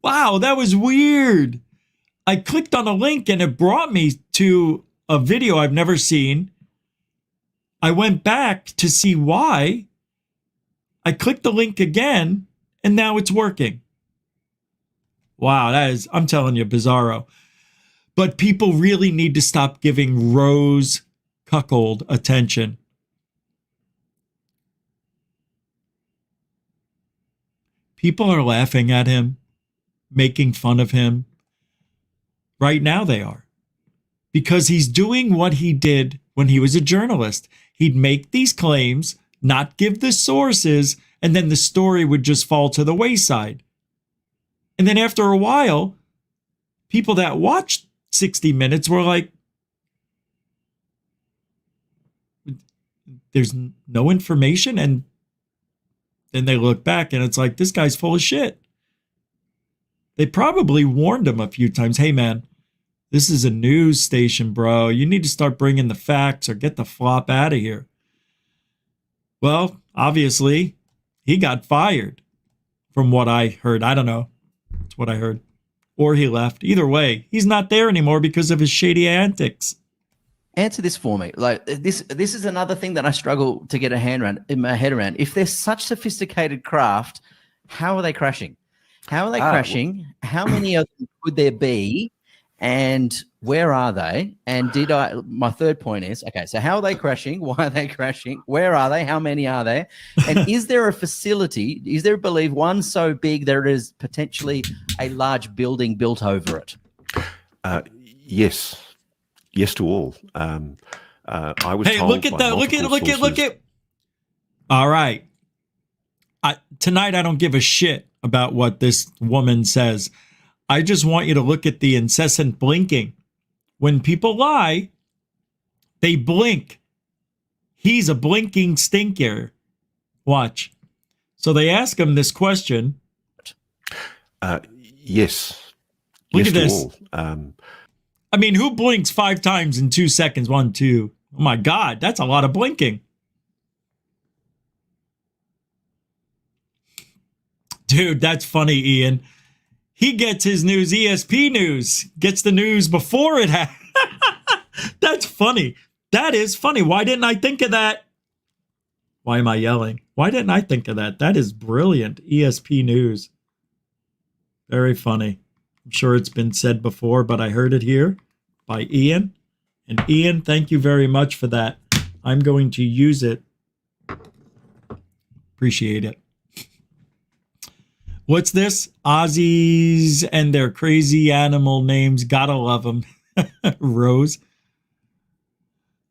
Wow, that was weird. I clicked on a link and it brought me to a video I've never seen. I went back to see why. I clicked the link again and now it's working. Wow, that is, I'm telling you, bizarro. But people really need to stop giving Rose Cuckold attention. People are laughing at him, making fun of him. Right now they are. Because he's doing what he did when he was a journalist. He'd make these claims, not give the sources, and then the story would just fall to the wayside. And then after a while, people that watched 60 Minutes were like, there's no information. And then they look back and it's like, this guy's full of shit. They probably warned him a few times. Hey, man, this is a news station, bro. You need to start bringing the facts or get the flop out of here. Well, obviously, he got fired from what I heard. I don't know. That's what I heard. Or he left. Either way, he's not there anymore because of his shady antics. Answer this for me. Like this is another thing that I struggle to get in my head around. If they're such sophisticated craft, how are they crashing? How are they crashing? How many of them could there be? And where are they? And my third point is, okay, so how are they crashing? Why are they crashing? Where are they? How many are there? And is there a facility, is there, believe, one so big there is potentially a large building built over it? Yes. Yes to all. I was told look at that. Look at. All right. Tonight, I don't give a shit about what this woman says. I just want you to look at the incessant blinking. When people lie, they blink. He's a blinking stinker. Watch. So they ask him this question. Yes. Look yes at to this. all. I mean, who blinks 5 times in 2 seconds? 1, 2. Oh my God, that's a lot of blinking. Dude, that's funny, Ian. He gets his news, ESP News, gets the news before it happens. That's funny. That is funny. Why didn't I think of that? Why am I yelling? Why didn't I think of that? That is brilliant. ESP News. Very funny. I'm sure it's been said before, but I heard it here by Ian. And Ian, thank you very much for that. I'm going to use it. Appreciate it. What's this? Aussies and their crazy animal names. Gotta love them. Rose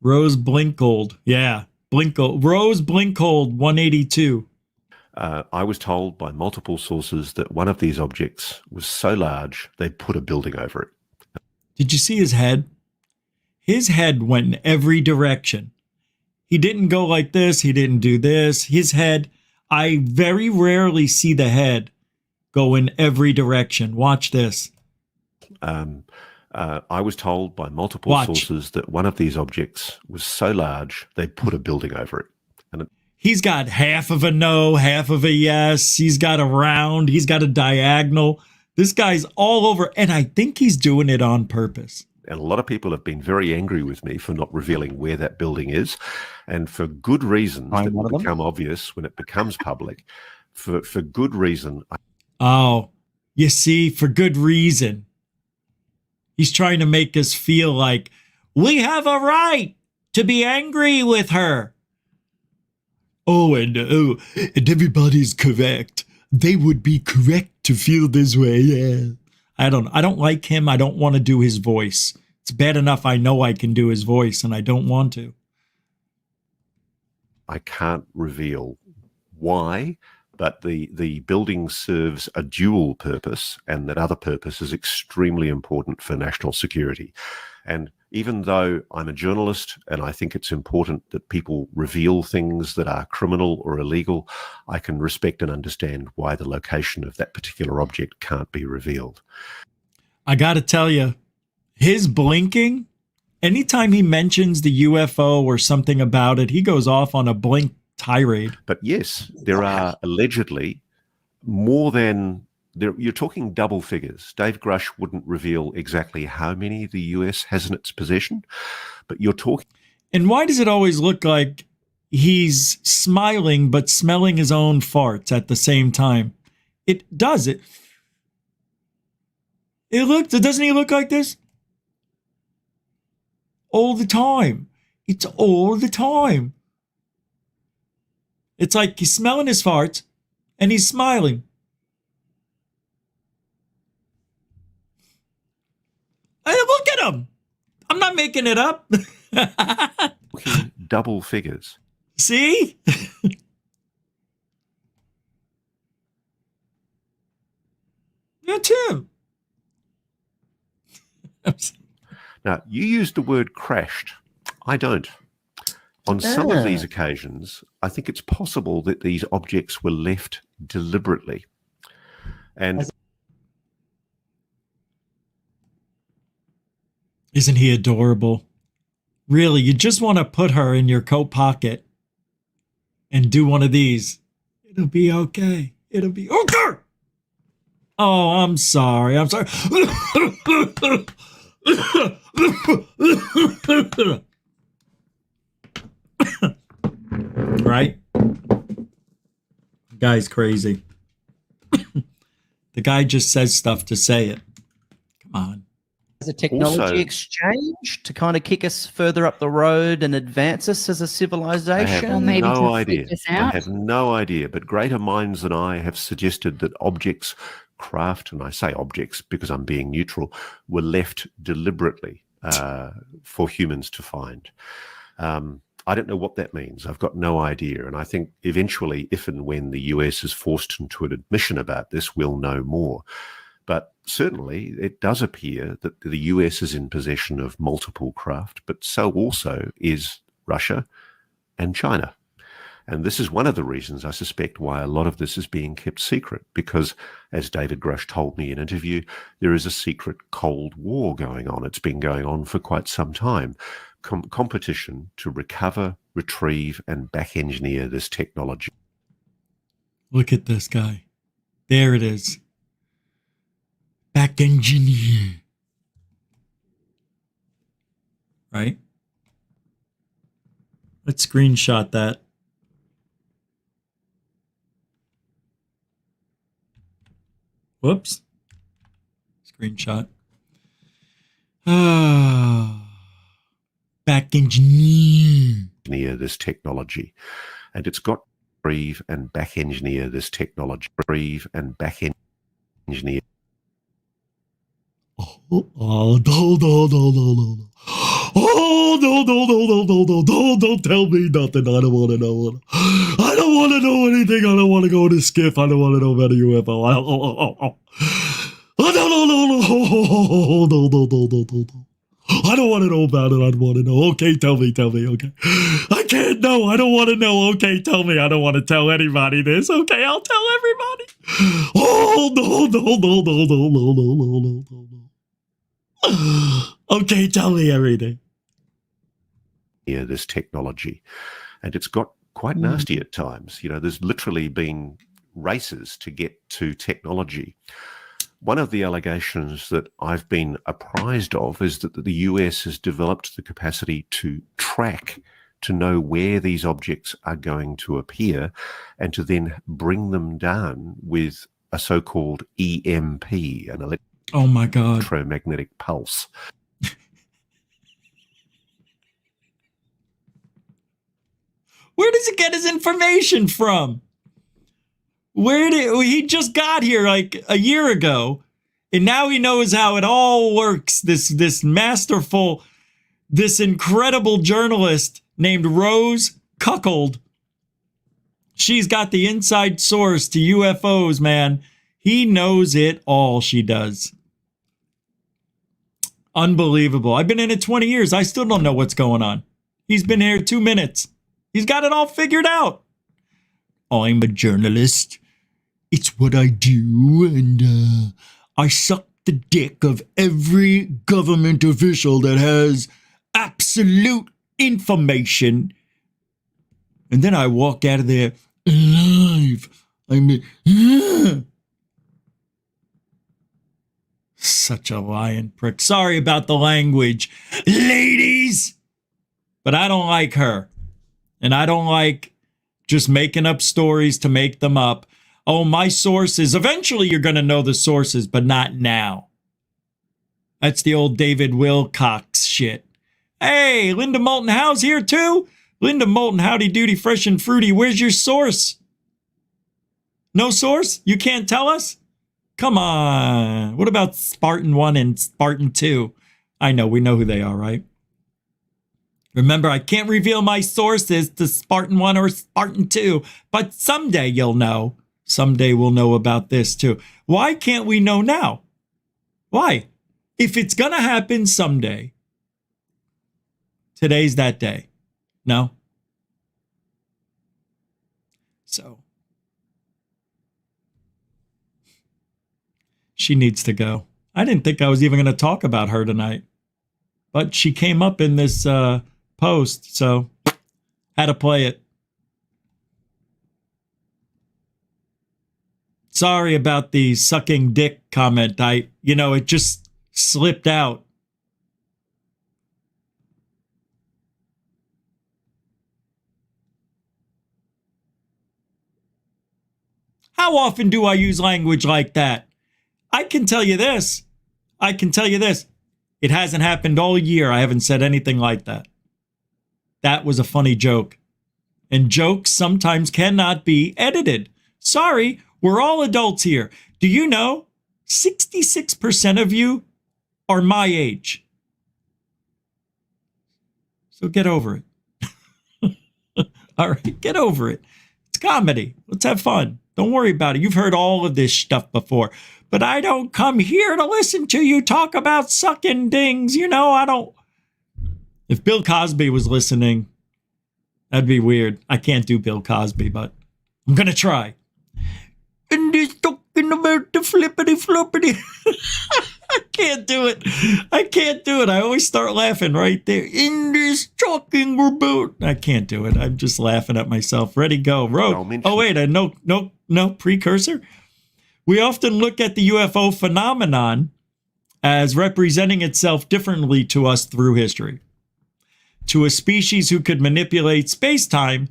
Blinkgold. Yeah. Blinkgold. Rose Blinkgold 182. I was told by multiple sources that one of these objects was so large they'd put a building over it. Did you see his head? His head went in every direction. He didn't go like this. He didn't do this. His head, I very rarely see the head go in every direction. Watch this. I was told by multiple sources that one of these objects was so large they'd put a building over it. And he's got half of a no, half of a yes. He's got a round. He's got a diagonal. This guy's all over, and I think he's doing it on purpose. And a lot of people have been very angry with me for not revealing where that building is, and for good reasons that will become obvious when it becomes public. For good reason. Oh, you see, for good reason. He's trying to make us feel like we have a right to be angry with her. And everybody's correct. They would be correct to feel this way. Yeah. I don't like him. I don't want to do his voice. It's bad enough I know I can do his voice, and I don't want to. I can't reveal why, but the building serves a dual purpose, and that other purpose is extremely important for national security. And even though I'm a journalist and I think it's important that people reveal things that are criminal or illegal, I can respect and understand why the location of that particular object can't be revealed. I got to tell you, his blinking, anytime he mentions the UFO or something about it, he goes off on a blink tirade. But yes, there are allegedly more than... You're talking double figures. Dave Grush wouldn't reveal exactly how many the US has in its possession, but you're talking... And why does it always look like he's smiling but smelling his own farts at the same time? It does it. Doesn't he look like this? All the time. It's all the time. It's like he's smelling his farts and he's smiling. Hey, look at him. I'm not making it up. Double figures. See? That's him. Now, you used the word crashed. I don't. On some of these occasions, I think it's possible that these objects were left deliberately. And isn't he adorable? Really, you just want to put her in your coat pocket and do one of these. It'll be okay. It'll be okay. Oh, I'm sorry. I'm sorry. Right? The guy's crazy. The guy just says stuff to say it. Come on. As a technology exchange to kind of kick us further up the road and advance us as a civilization? I have no idea. I have no idea. But greater minds than I have suggested that objects, craft, and I say objects because I'm being neutral, were left deliberately for humans to find. I don't know what that means. I've got no idea. And I think eventually, if and when the US is forced into an admission about this, we'll know more. But certainly it does appear that the US is in possession of multiple craft, but so also is Russia and China. And this is one of the reasons, I suspect, why a lot of this is being kept secret, because, as David Grush told me in an interview, there is a secret Cold War going on. It's been going on for quite some time. Competition to recover, retrieve, and back-engineer this technology. Look at this guy. There it is. Back-engineer. Right? Let's screenshot that. Whoops. Screenshot. Back engineer. This technology. And it's got retrieve and back engineer this technology. Retrieve and back engineer. Oh, no. Oh, no. Don't tell me nothing. I don't want to know. I don't want to know anything. I don't want to go to Skiff. I don't want to know about a UFO. Oh, no. I don't want to know about it. I don't want to know. Okay, tell me. Okay. I can't know. I don't want to know. Okay, tell me. I don't want to tell anybody this. Okay, I'll tell everybody. Oh, no. Okay, tell me everything. Yeah, this technology. And it's got quite nasty at times. You know, there's literally been races to get to technology. One of the allegations that I've been apprised of is that the US has developed the capacity to track, to know where these objects are going to appear, and to then bring them down with a so-called EMP, an electromagnetic pulse. Where does he get his information from? He just got here like a year ago, and now he knows how it all works. This masterful, this incredible journalist named Rose Cuckold. She's got the inside source to UFOs, man. He knows it all, she does. Unbelievable. I've been in it 20 years. I still don't know what's going on. He's been here 2 minutes. He's got it all figured out. I'm a journalist. It's what I do, and I suck the dick of every government official that has absolute information. And then I walk out of there alive. Such a lying prick. Sorry about the language, ladies. But I don't like her. And I don't like just making up stories to make them up. Oh, my sources. Eventually you're going to know the sources, but not now. That's the old David Wilcox shit. Hey, Linda Moulton Howe's here too? Linda Moulton, howdy doody, fresh and fruity. Where's your source? No source? You can't tell us? Come on. What about Spartan 1 and Spartan 2? I know, we know who they are, right? Remember, I can't reveal my sources to Spartan 1 or Spartan 2, but someday you'll know. Someday we'll know about this too. Why can't we know now? Why? If it's going to happen someday, today's that day. No? So, she needs to go. I didn't think I was even going to talk about her tonight, but she came up in this post, so had to play it. Sorry about the sucking dick comment. It just slipped out. How often do I use language like that? I can tell you this. It hasn't happened all year. I haven't said anything like that. That was a funny joke. And jokes sometimes cannot be edited. Sorry, we're all adults here. Do you know 66% of you are my age? So get over it. All right, get over it. It's comedy. Let's have fun. Don't worry about it. You've heard all of this stuff before. But I don't come here to listen to you talk about sucking dings. I don't. If Bill Cosby was listening, That'd be weird. I can't do Bill Cosby, but I'm going to try. And he's talking about the flippity floppity. I can't do it. I can't do it. I always start laughing right there. In this talking about. I can't do it. I'm just laughing at myself. Ready, go. Oh, wait. No precursor. We often look at the UFO phenomenon as representing itself differently to us through history. To a species who could manipulate space-time,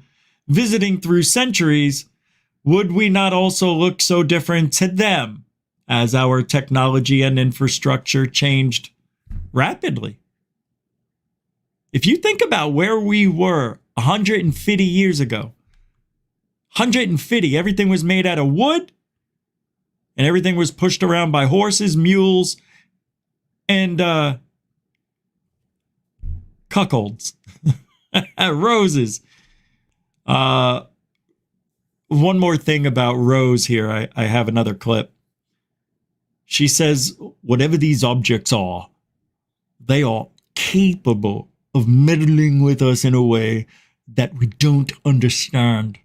visiting through centuries, would we not also look so different to them as our technology and infrastructure changed rapidly? If you think about where we were 150 years ago, 150, everything was made out of wood, and everything was pushed around by horses, mules, and cuckolds, roses. One more thing about Rose here. I have another clip. She says, whatever these objects are, they are capable of meddling with us in a way that we don't understand.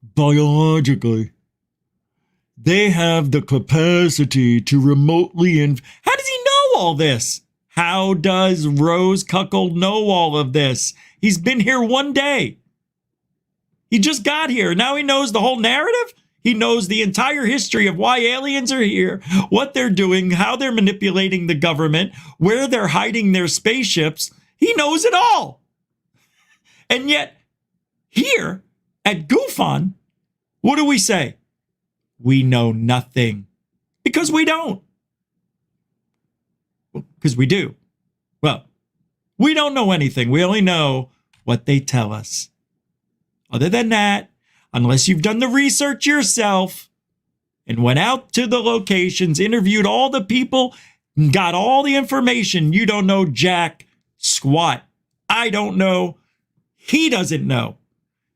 Biologically, they have the capacity to remotely How does he know all this? How does Rose Cuckold know all of this? He's been here one day. He just got here. Now he knows the whole narrative. He knows the entire history of why aliens are here, what they're doing, how they're manipulating the government, where they're hiding their spaceships. He knows it all. And yet, here at GoofOn, what do we say? We know nothing. Because we don't. Because we do. Well, we don't know anything. We only know what they tell us. Other than that, unless you've done the research yourself and went out to the locations, interviewed all the people, and got all the information, you don't know jack squat. I don't know. He doesn't know.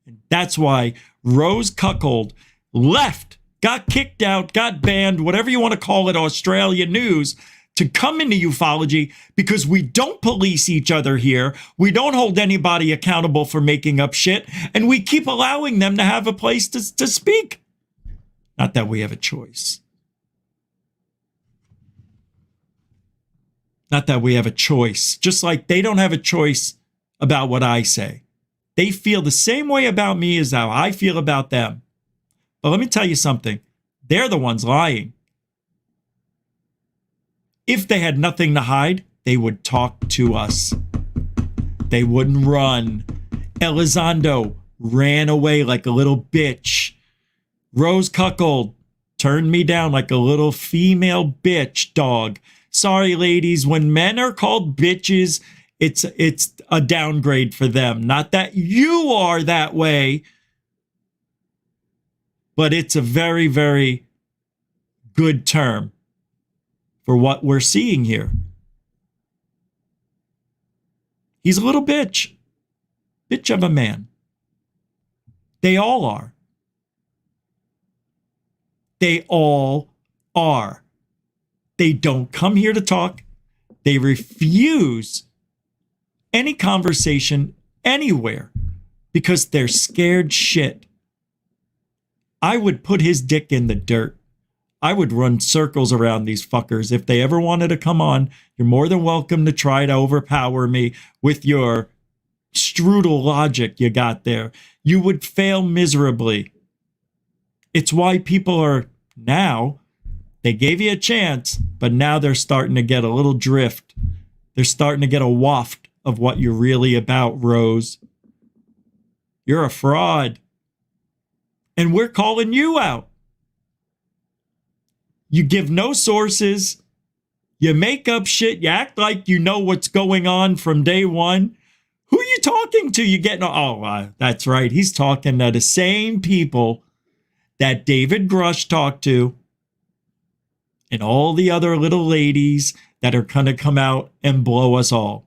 And that's why Rose Cuckold left, got kicked out, got banned, whatever you want to call it, Australia news, to come into ufology, because we don't police each other here. We don't hold anybody accountable for making up shit, and we keep allowing them to have a place to speak. Not that we have a choice. Not that we have a choice. Just like they don't have a choice about what I say. They feel the same way about me as how I feel about them. But let me tell you something. They're the ones lying. If they had nothing to hide, they would talk to us. They wouldn't run. Elizondo ran away like a little bitch. Rose Cuckold turned me down like a little female bitch dog. Sorry, ladies, when men are called bitches, it's a downgrade for them. Not that you are that way, but it's a very, very good term for what we're seeing here. He's a little bitch. Bitch of a man. They all are. They all are. They don't come here to talk. They refuse any conversation anywhere because they're scared shit. I would put his dick in the dirt. I would run circles around these fuckers. If they ever wanted to come on, you're more than welcome to try to overpower me with your strudel logic you got there. You would fail miserably. It's why people are now, they gave you a chance, but now they're starting to get a little drift. They're starting to get a waft of what you're really about, Rose. You're a fraud. And we're calling you out. You give no sources. You make up shit. You act like you know what's going on from day one. Who are you talking to? You getting? That's right. He's talking to the same people that David Grush talked to, and all the other little ladies that are going to come out and blow us all.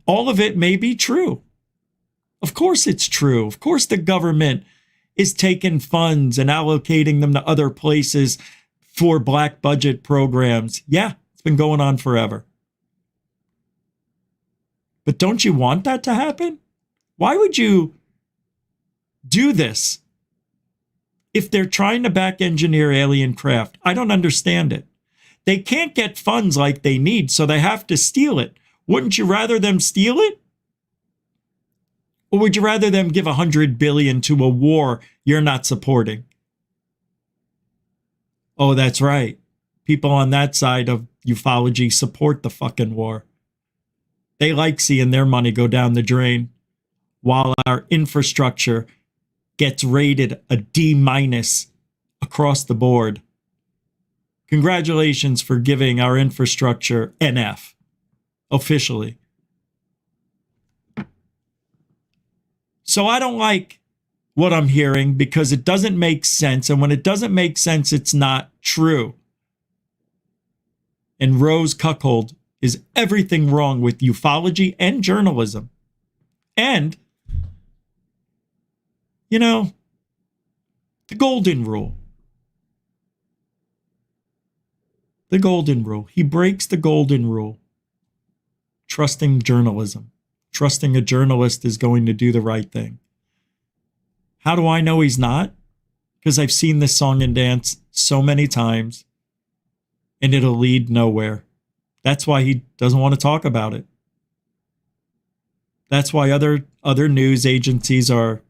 All of it may be true. Of course it's true. Of course the government is taking funds and allocating them to other places for black budget programs. Yeah, it's been going on forever. But don't you want that to happen? Why would you do this if they're trying to back engineer alien craft? I don't understand it. They can't get funds like they need, so they have to steal it. Wouldn't you rather them steal it? Or would you rather them give $100 billion to a war you're not supporting? Oh, that's right. People on that side of ufology support the fucking war. They like seeing their money go down the drain while our infrastructure gets rated a D- across the board. Congratulations for giving our infrastructure an F officially. So I don't like what I'm hearing because it doesn't make sense. And when it doesn't make sense, it's not true. And Rose Cuckold is everything wrong with ufology and journalism. And, you know, the golden rule. The golden rule. He breaks the golden rule. Trusting journalism. Trusting a journalist is going to do the right thing. How do I know he's not? Because I've seen this song and dance so many times, and it'll lead nowhere. That's why he doesn't want to talk about it. That's why other news agencies are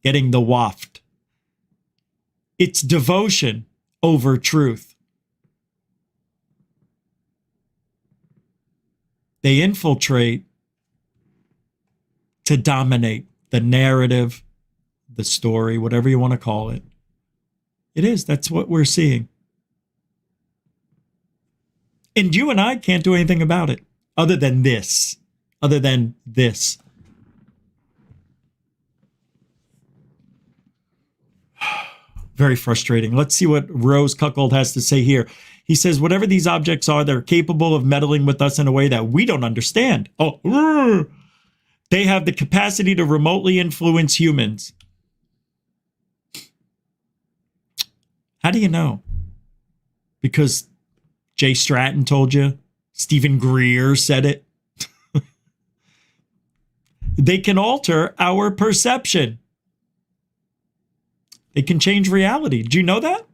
getting the waft. It's devotion over truth. They infiltrate to dominate the narrative, the story, whatever you want to call it. It is. That's what we're seeing. And you and I can't do anything about it other than this. Other than this. Very frustrating. Let's see what Rose Cuckold has to say here. He says, whatever these objects are, they're capable of meddling with us in a way that we don't understand. They have the capacity to remotely influence humans. How do you know? Because Jay Stratton told you? Stephen Greer said it? They can alter our perception. They can change reality. Did you know that?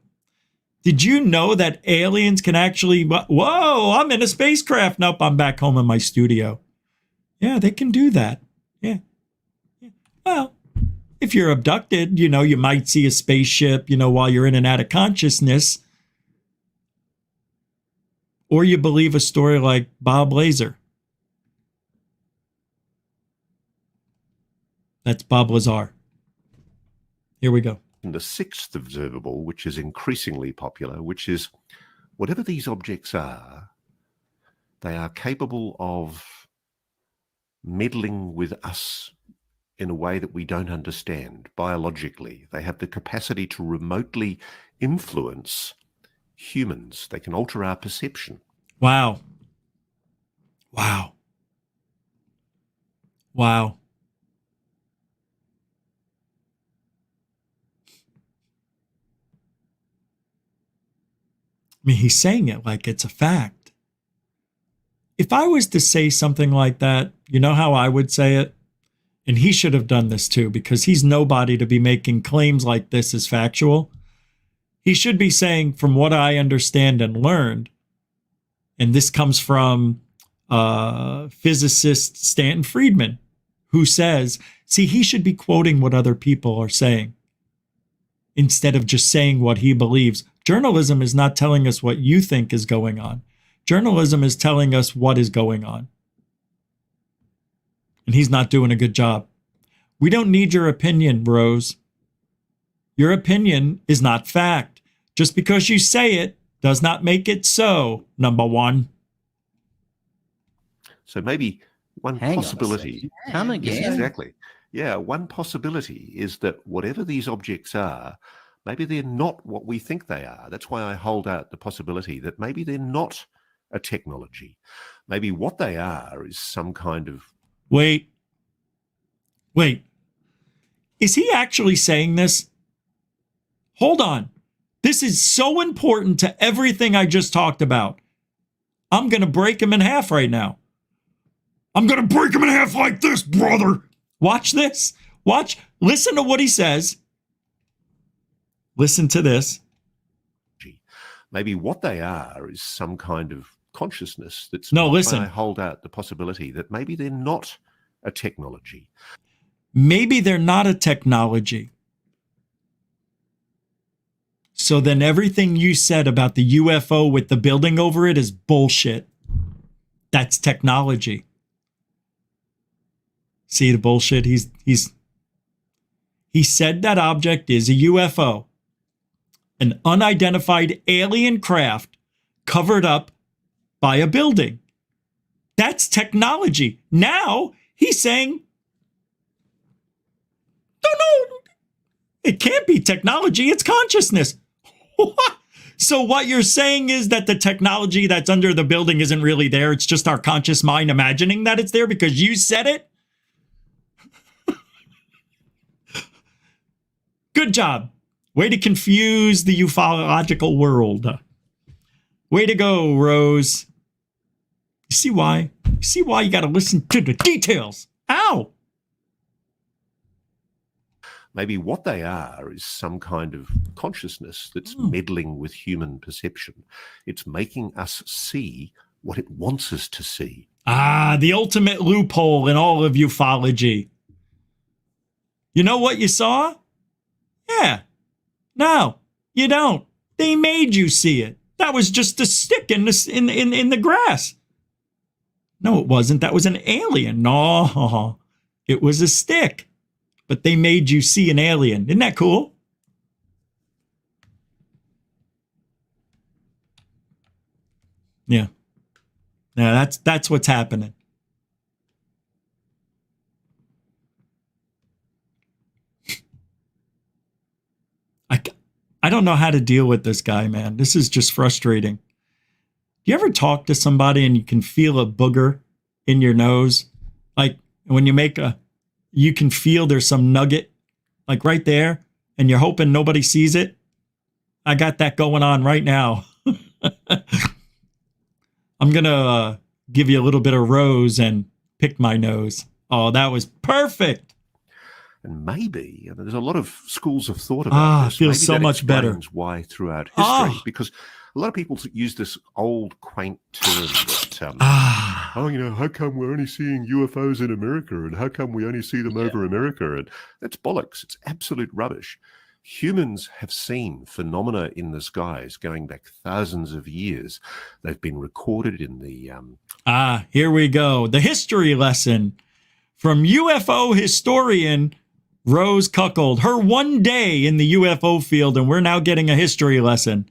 Did you know that aliens can actually... Whoa, I'm in a spacecraft. Nope, I'm back home in my studio. Yeah, they can do that. Yeah. Well, if you're abducted, you know, you might see a spaceship, you know, while you're in and out of consciousness. Or you believe a story like Bob Lazar. That's Bob Lazar. Here we go. And the sixth observable, which is increasingly popular, which is whatever these objects are, they are capable of meddling with us in a way that we don't understand biologically. They have the capacity to remotely influence humans. They can alter our perception. Wow. Wow. Wow. I mean, he's saying it like it's a fact. If I was to say something like that, you know how I would say it? And he should have done this too, because he's nobody to be making claims like this as factual. He should be saying, from what I understand and learned, and this comes from physicist Stanton Friedman, who says, see, he should be quoting what other people are saying instead of just saying what he believes. Journalism is not telling us what you think is going on. Journalism is telling us what is going on. And he's not doing a good job. We don't need your opinion, Rose. Your opinion is not fact. Just because you say it does not make it so, number one. So maybe one possibility. Come again. Yes, exactly. Yeah, one possibility is that whatever these objects are, maybe they're not what we think they are. That's why I hold out the possibility that maybe they're not a technology. Maybe what they are is some kind of... Wait. Is he actually saying this? Hold on. This is so important to everything I just talked about. I'm going to break him in half right now. I'm going to break him in half like this, brother. Watch this. Watch. Listen to what he says. Listen to this. Maybe what they are is some kind of consciousness that's listen. I hold out the possibility that maybe they're not a technology. Maybe they're not a technology. So then everything you said about the UFO with the building over it is bullshit. That's technology. See the bullshit? He said that object is a UFO, an unidentified alien craft covered up by a building. That's technology. Now he's saying, no, it can't be technology. It's consciousness. So what you're saying is that the technology that's under the building isn't really there. It's just our conscious mind imagining that it's there because you said it? Good job. Way to confuse the ufological world. Way to go, Rose. You see why? You see why you got to listen to the details. Ow! Maybe what they are is some kind of consciousness that's meddling with human perception. It's making us see what it wants us to see. Ah, the ultimate loophole in all of ufology. You know what you saw? Yeah. No, you don't. They made you see it. That was just a stick in the grass. No, it wasn't. That was an alien. No, it was a stick. But they made you see an alien. Isn't that cool? Yeah. Yeah, that's what's happening. I don't know how to deal with this guy, man. This is just frustrating. You ever talk to somebody and you can feel a booger in your nose? Like when you can feel there's some nugget like right there and you're hoping nobody sees it. I got that going on right now. I'm going to give you a little bit of Rose and pick my nose. Oh, that was perfect. And maybe there's a lot of schools of thought about this. Feels maybe so that much better. explains why throughout history, because a lot of people use this old quaint term that, how come we're only seeing UFOs in America, and how come we only see them over America? And that's bollocks. It's absolute rubbish. Humans have seen phenomena in the skies going back thousands of years. They've been recorded in the... here we go. The history lesson from UFO historian Rose Cuckold. Her one day in the UFO field, and we're now getting a history lesson.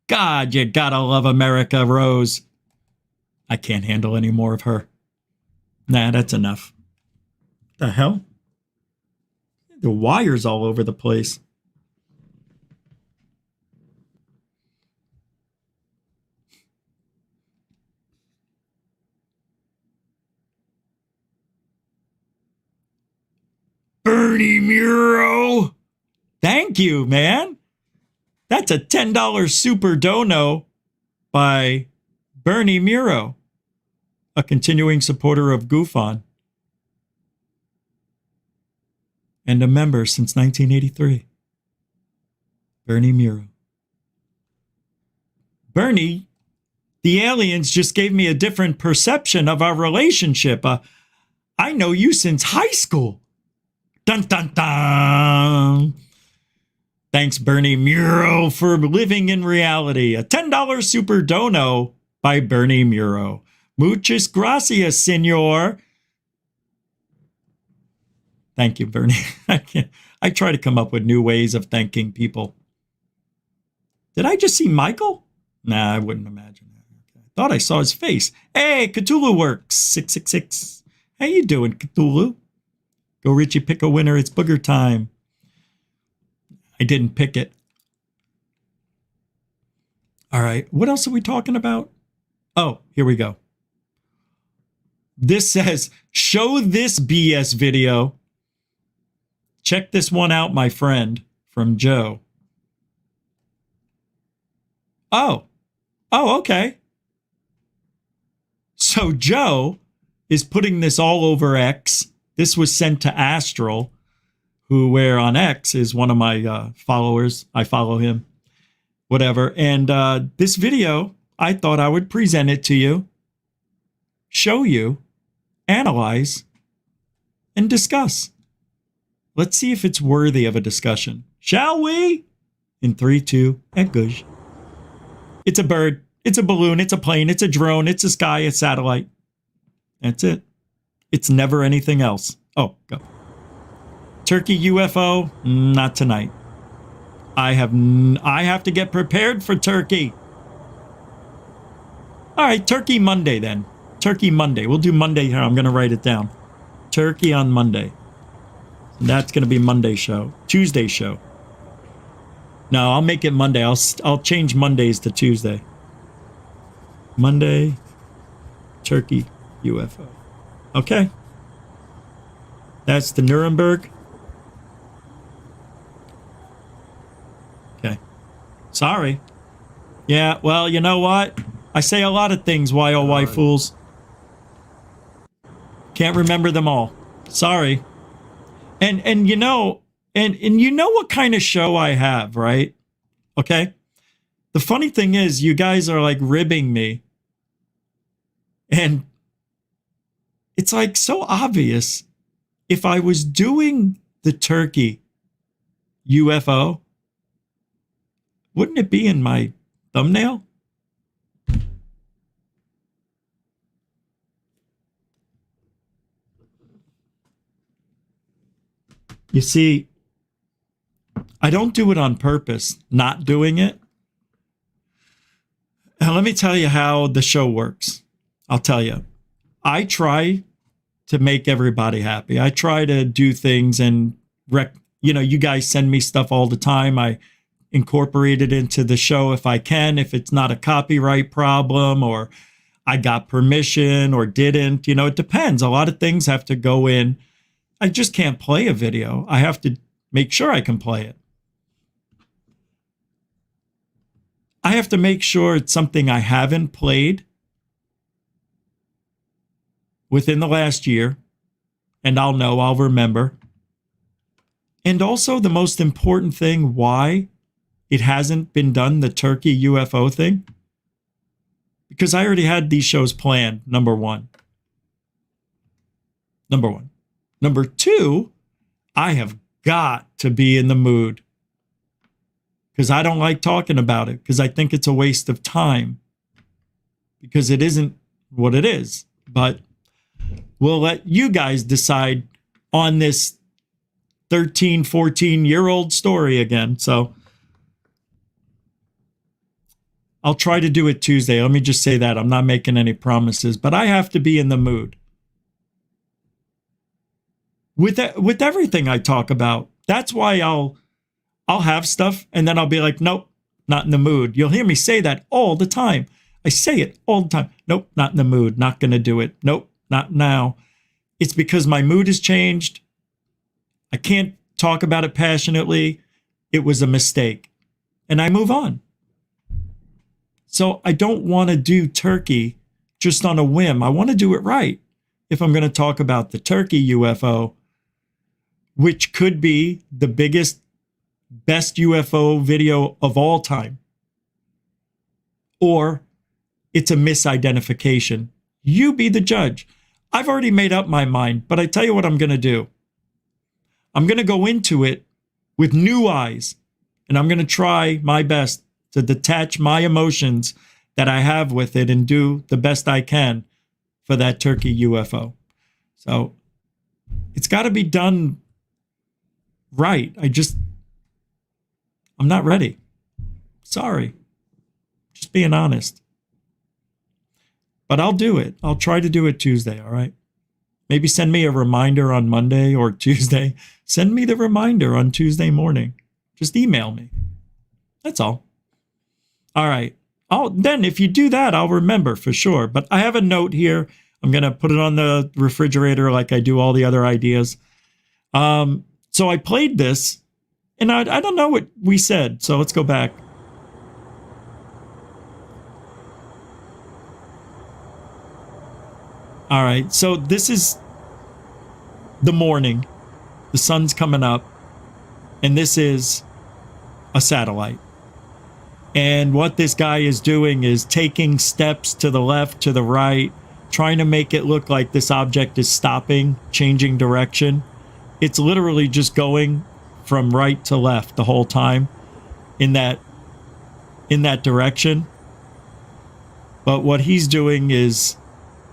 God, you gotta love America, Rose. I can't handle any more of her. Nah, that's enough. The hell? The wires all over the place. Bernie Muro. Thank you, man. That's a $10 super dono by Bernie Muro, a continuing supporter of GoofOn and a member since 1983. Bernie Muro. Bernie, the aliens just gave me a different perception of our relationship. I know you since high school. Dun, dun, dun. Thanks, Bernie Muro, for living in reality. A $10 super dono by Bernie Muro. Muchas gracias, senor. Thank you, Bernie. I try to come up with new ways of thanking people. Did I just see Michael? Nah, I wouldn't imagine that. I thought I saw his face. Hey, Cthulhu Works 666. How you doing, Cthulhu? Go, Richie, pick a winner. It's booger time. I didn't pick it. All right. What else are we talking about? Oh, here we go. This says, show this BS video. Check this one out, my friend, from Joe. Oh, okay. So Joe is putting this all over X. This was sent to Astral, where on X is one of my followers. I follow him, whatever. And this video, I thought I would present it to you, show you, analyze, and discuss. Let's see if it's worthy of a discussion. Shall we? In 3, 2, and gush. It's a bird. It's a balloon. It's a plane. It's a drone. It's a sky. It's satellite. That's it. It's never anything else. Oh, go. Turkey UFO? Not tonight. I have to get prepared for Turkey. All right, Turkey Monday then. Turkey Monday. We'll do Monday here. I'm going to write it down. Turkey on Monday. That's going to be Monday show. Tuesday show. No, I'll make it Monday. I'll change Mondays to Tuesday. Monday, Turkey UFO. Okay. That's the Nuremberg. Okay. Sorry. Yeah, well, you know what? I say a lot of things, YOY fools. Can't remember them all. Sorry. And you know, and you know what kind of show I have, right? Okay? The funny thing is, you guys are like ribbing me. And it's like so obvious. If I was doing the Turkey UFO, wouldn't it be in my thumbnail? You see, I don't do it on purpose, not doing it. And let me tell you how the show works. I'll tell you. I try to make everybody happy. I try to do things and, you guys send me stuff all the time. I incorporate it into the show if I can, if it's not a copyright problem or I got permission or didn't. It depends. A lot of things have to go in. I just can't play a video. I have to make sure I can play it. I have to make sure it's something I haven't played within the last year, and I'll remember. And also the most important thing, why it hasn't been done, the Turkey UFO thing, because I already had these shows planned, number one. Number two, I have got to be in the mood because I don't like talking about it because I think it's a waste of time because it isn't what it is. But we'll let you guys decide on this 13, 14-year-old story again. So I'll try to do it Tuesday. Let me just say that. I'm not making any promises, but I have to be in the mood. With everything I talk about. That's why I'll have stuff and then I'll be like, nope, not in the mood. You'll hear me say that all the time. I say it all the time. Nope, not in the mood. Not going to do it. Nope, not now. It's because my mood has changed. I can't talk about it passionately. It was a mistake. And I move on. So I don't want to do Turkey just on a whim. I want to do it right. If I'm going to talk about the Turkey UFO, which could be the best UFO video of all time. Or it's a misidentification. You be the judge. I've already made up my mind, but I tell you what I'm going to do. I'm going to go into it with new eyes, and I'm going to try my best to detach my emotions that I have with it and do the best I can for that Turkey UFO. So it's got to be done right. I'm not ready. Sorry. Just being honest. But I'll do it. I'll try to do it Tuesday, all right? Maybe send me a reminder on Monday or Tuesday. Send me the reminder on Tuesday morning. Just email me. That's all. All right. Then if you do that, I'll remember for sure. But I have a note here. I'm going to put it on the refrigerator like I do all the other ideas. So I played this, and I don't know what we said. So let's go back. All right, so this is the morning. The sun's coming up, and this is a satellite. And what this guy is doing is taking steps to the left, to the right, trying to make it look like this object is stopping, changing direction. It's literally just going from right to left the whole time in that direction. But what he's doing is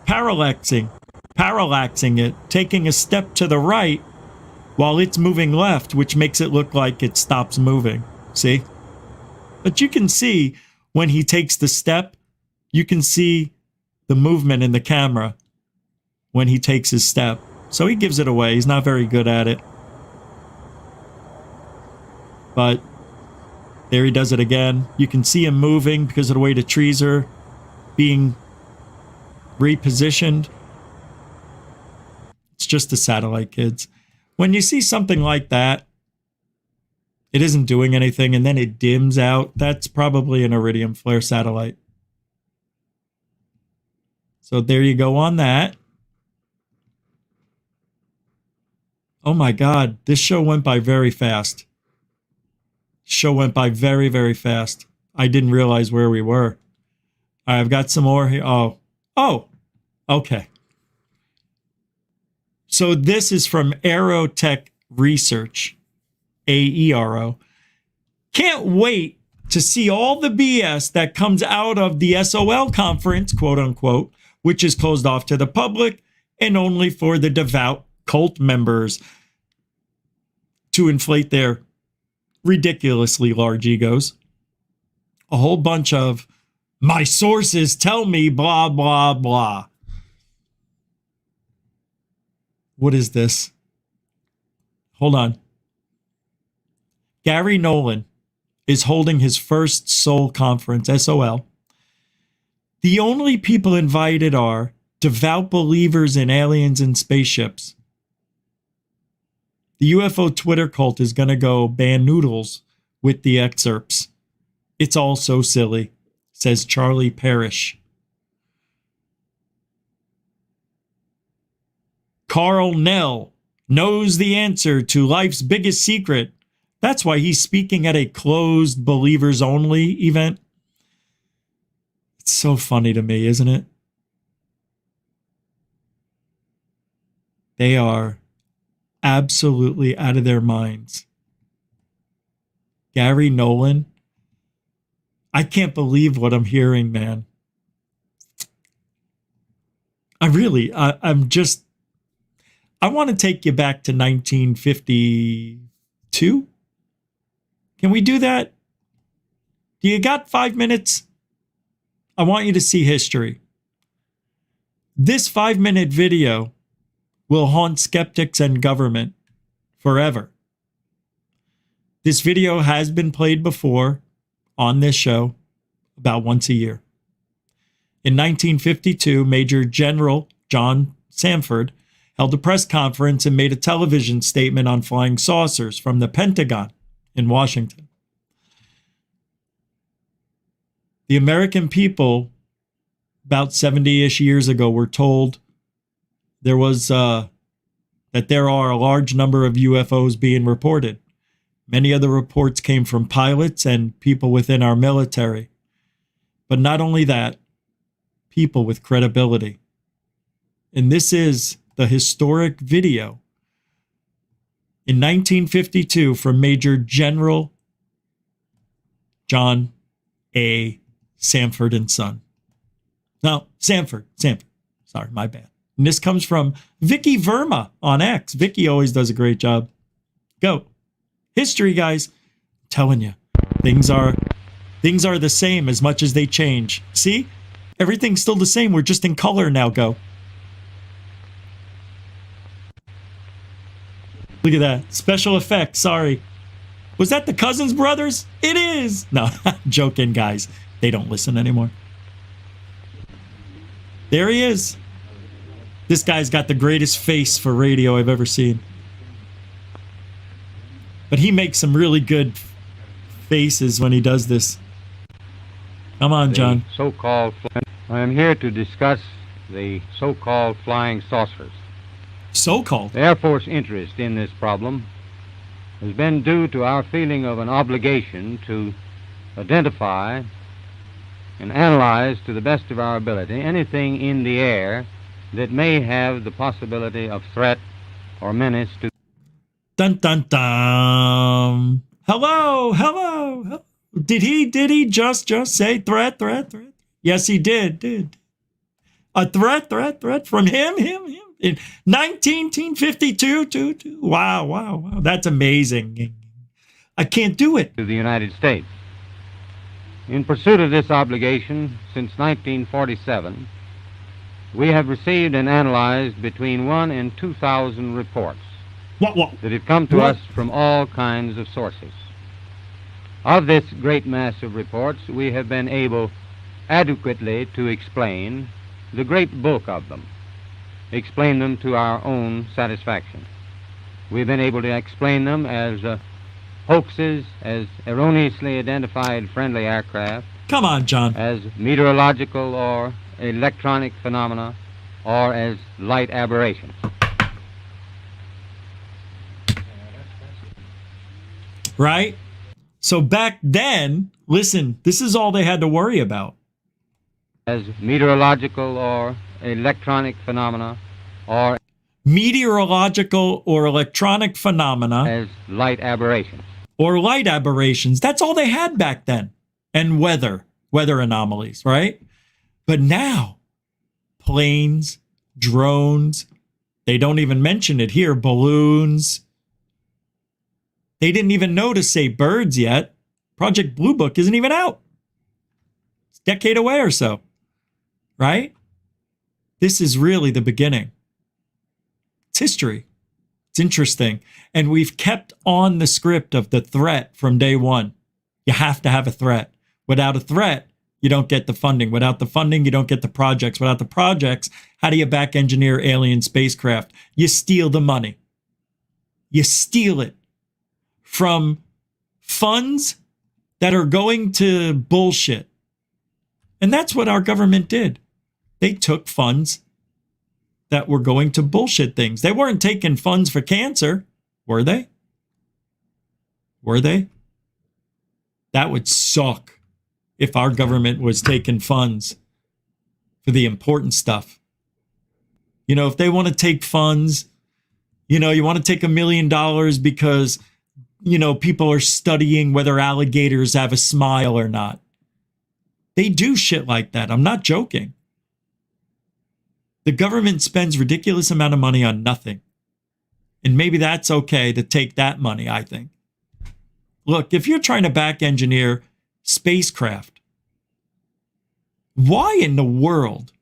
parallaxing it, taking a step to the right while it's moving left, which makes it look like it stops moving. See? But you can see when he takes the step, you can see the movement in the camera when he takes his step. So he gives it away. He's not very good at it. But there he does it again. You can see him moving because of the way the trees are being repositioned. It's just a satellite, kids. When you see something like that, it isn't doing anything and then it dims out, that's probably an iridium flare satellite. So there you go on that. Oh my God, this show went by very fast. Show went by very, very fast. I didn't realize where we were. All right, I've got some more here. Oh, okay. So this is from Aerotech Research, AERO. Can't wait to see all the BS that comes out of the SOL conference, quote unquote, which is closed off to the public and only for the devout cult members to inflate their ridiculously large egos. A whole bunch of my sources tell me blah, blah, blah. What is this? Hold on. Gary Nolan is holding his first SOL conference, SOL. The only people invited are devout believers in aliens and spaceships. The UFO Twitter cult is going to go ban noodles with the excerpts. It's all so silly, says Charlie Parrish. Carl Nell knows the answer to life's biggest secret. That's why he's speaking at a closed believers only event. It's so funny to me, isn't it? They are absolutely out of their minds. Gary Nolan, I can't believe what I'm hearing, man. I'm I want to take you back to 1952. Can we do that? Do you got 5 minutes? I want you to see history. This 5-minute video will haunt skeptics and government forever. This video has been played before on this show about once a year. In 1952, Major General John Sanford held a press conference and made a television statement on flying saucers from the Pentagon in Washington. The American people, about 70-ish years ago, were told there was that there are a large number of UFOs being reported. Many of the reports came from pilots and people within our military. But not only that, people with credibility. And this is the historic video in 1952 from Major General John A. Sanford and Son. No, Sanford. Sorry, my bad. And this comes from Vicky Verma on X. Vicky always does a great job. Go. History, guys. I'm telling you, things are the same as much as they change. See? Everything's still the same. We're just in color now. Go. Look at that. Special effects. Sorry. Was that the Cousins brothers? It is. No, joking, guys. They don't listen anymore. There he is. This guy's got the greatest face for radio I've ever seen. But he makes some really good faces when he does this. Come on, John. So-called I am here to discuss the so-called flying saucers. So-called? The Air Force interest in this problem has been due to our feeling of an obligation to identify and analyze to the best of our ability anything in the air that may have the possibility of threat or menace to... Dun, dun, dun. Hello, hello, hello. Did he just say threat? Yes, he did. A threat from him. In 1952. Wow. That's amazing. I can't do it. To the United States. In pursuit of this obligation, since 1947, we have received and analyzed between 1,000 and 2,000 reports that have come to us from all kinds of sources. Of this great mass of reports, we have been able adequately to explain the great bulk of them, explain them to our own satisfaction. We've been able to explain them as hoaxes, as erroneously identified friendly aircraft. Come on, John. As meteorological or electronic phenomena, or as light aberrations. Right? So back then, listen, this is all they had to worry about. As meteorological or electronic phenomena, or meteorological or electronic phenomena, as light aberrations. Or light aberrations. That's all they had back then. And weather anomalies, right? But now, planes, drones, they don't even mention it here, balloons. They didn't even know to say birds yet. Project Blue Book isn't even out. It's a decade away or so, right? This is really the beginning. It's history. It's interesting. And we've kept on the script of the threat from day one. You have to have a threat. Without a threat, you don't get the funding. Without the funding, you don't get the projects. Without the projects, how do you back engineer alien spacecraft? You steal the money. You steal it from funds that are going to bullshit. And that's what our government did. They took funds that were going to bullshit things. They weren't taking funds for cancer, were they? Were they? That would suck if our government was taking funds for the important stuff. You know, if they want to take funds, you know, you want to take $1 million because, you know, people are studying whether alligators have a smile or not. They do shit like that. I'm not joking. The government spends ridiculous amount of money on nothing. And maybe that's okay to take that money, I think. Look, if you're trying to back engineer spacecraft, why in the world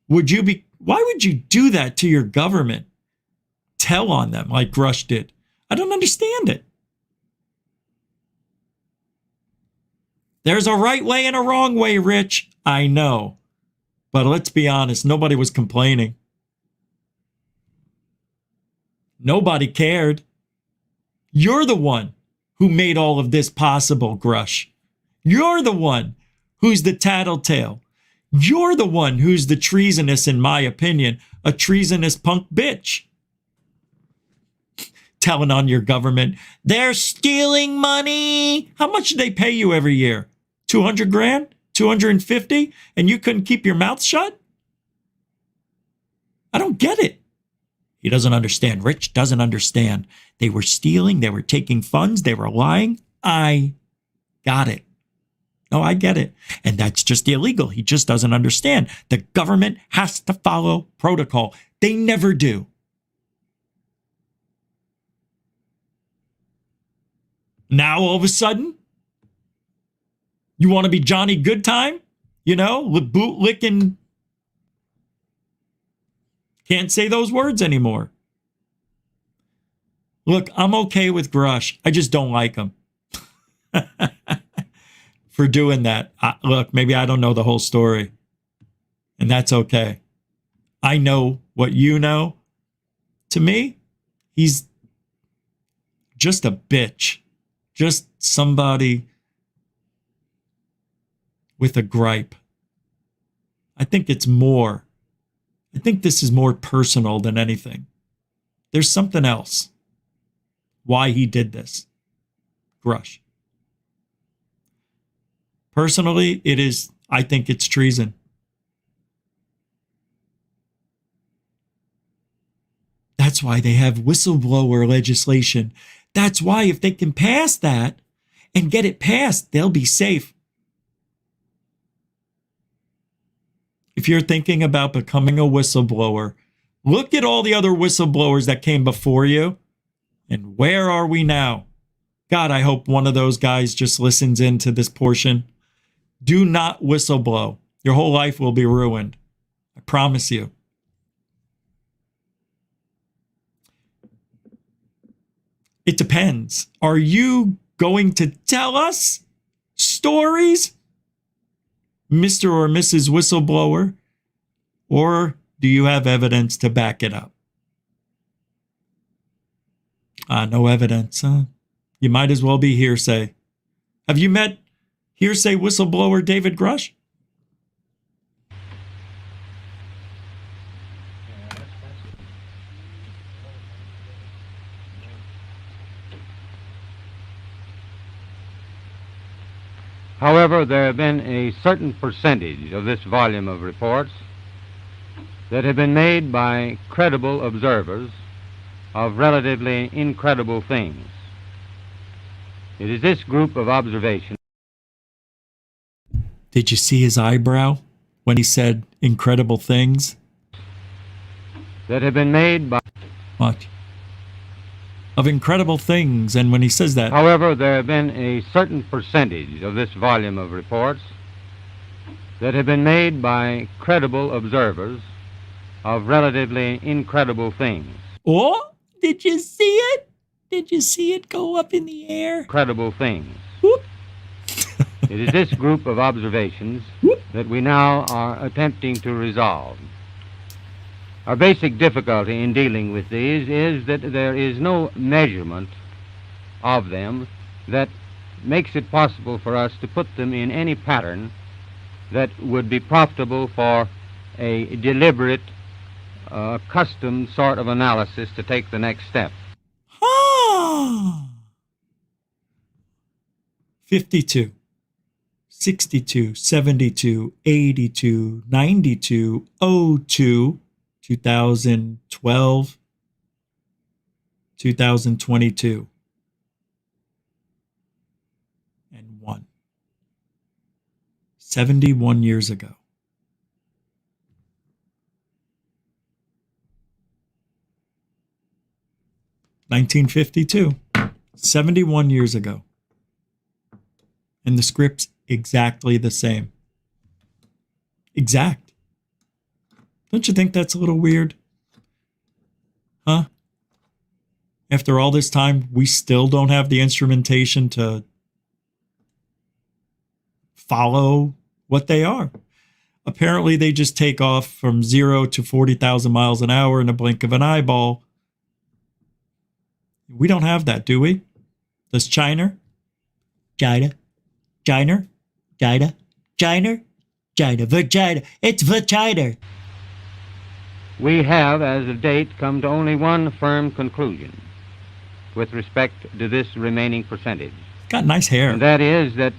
would you do that to your government? Tell on them like Rush did. I don't understand it. There's a right way and a wrong way, Rich. I know. But let's be honest, nobody was complaining. Nobody cared. You're the one who made all of this possible, Grush. You're the one who's the tattletale. You're the one who's the treasonous, in my opinion, a treasonous punk bitch. Telling on your government, they're stealing money. How much do they pay you every year? 200 grand? 250? And you couldn't keep your mouth shut? I don't get it. He doesn't understand. Rich doesn't understand. They were stealing. They were taking funds. They were lying. I got it. No, I get it. And that's just illegal. He just doesn't understand. The government has to follow protocol. They never do. Now, all of a sudden, you want to be Johnny Goodtime? You know, boot licking. Can't say those words anymore. Look, I'm okay with Grush. I just don't like him for doing that. Look, maybe I don't know the whole story, and that's okay. I know what you know. To me, he's just a bitch. Just somebody with a gripe. I think it's more I think this is more personal than anything. There's something else. Why he did this. Grush. Personally, I think it's treason. That's why they have whistleblower legislation. That's why if they can pass that and get it passed, they'll be safe. If you're thinking about becoming a whistleblower, look at all the other whistleblowers that came before you. And where are we now? God, I hope one of those guys just listens into this portion. Do not whistleblow. Your whole life will be ruined. I promise you. It depends. Are you going to tell us stories, Mr. or Mrs. Whistleblower? Or do you have evidence to back it up? No evidence, huh? You might as well be hearsay. Have you met hearsay whistleblower David Grush? However, there have been a certain percentage of this volume of reports that have been made by credible observers of relatively incredible things. It is this group of observations. Did you see his eyebrow when he said incredible things? That have been made by... What? Of incredible things, and when he says that... However, there have been a certain percentage of this volume of reports that have been made by credible observers of relatively incredible things. Oh, did you see it? Did you see it go up in the air? Credible things. Whoop. It is this group of observations that we now are attempting to resolve. Our basic difficulty in dealing with these is that there is no measurement of them that makes it possible for us to put them in any pattern that would be profitable for a deliberate, custom sort of analysis to take the next step. 52, 62, 72, 82, 92, 02, 2012, 2022, and 1. 71 years ago. (1952), 71 years ago. And the script's exactly the same. Exact. Don't you think that's a little weird? Huh? After all this time, we still don't have the instrumentation to follow what they are. Apparently, they just take off from 0 to 40,000 miles an hour in a blink of an eyeball. We don't have that, do we? Does China? China? China? China? China? China? Vagina. It's vagina. We have, as of date, come to only one firm conclusion with respect to this remaining percentage. Got nice hair. And that is that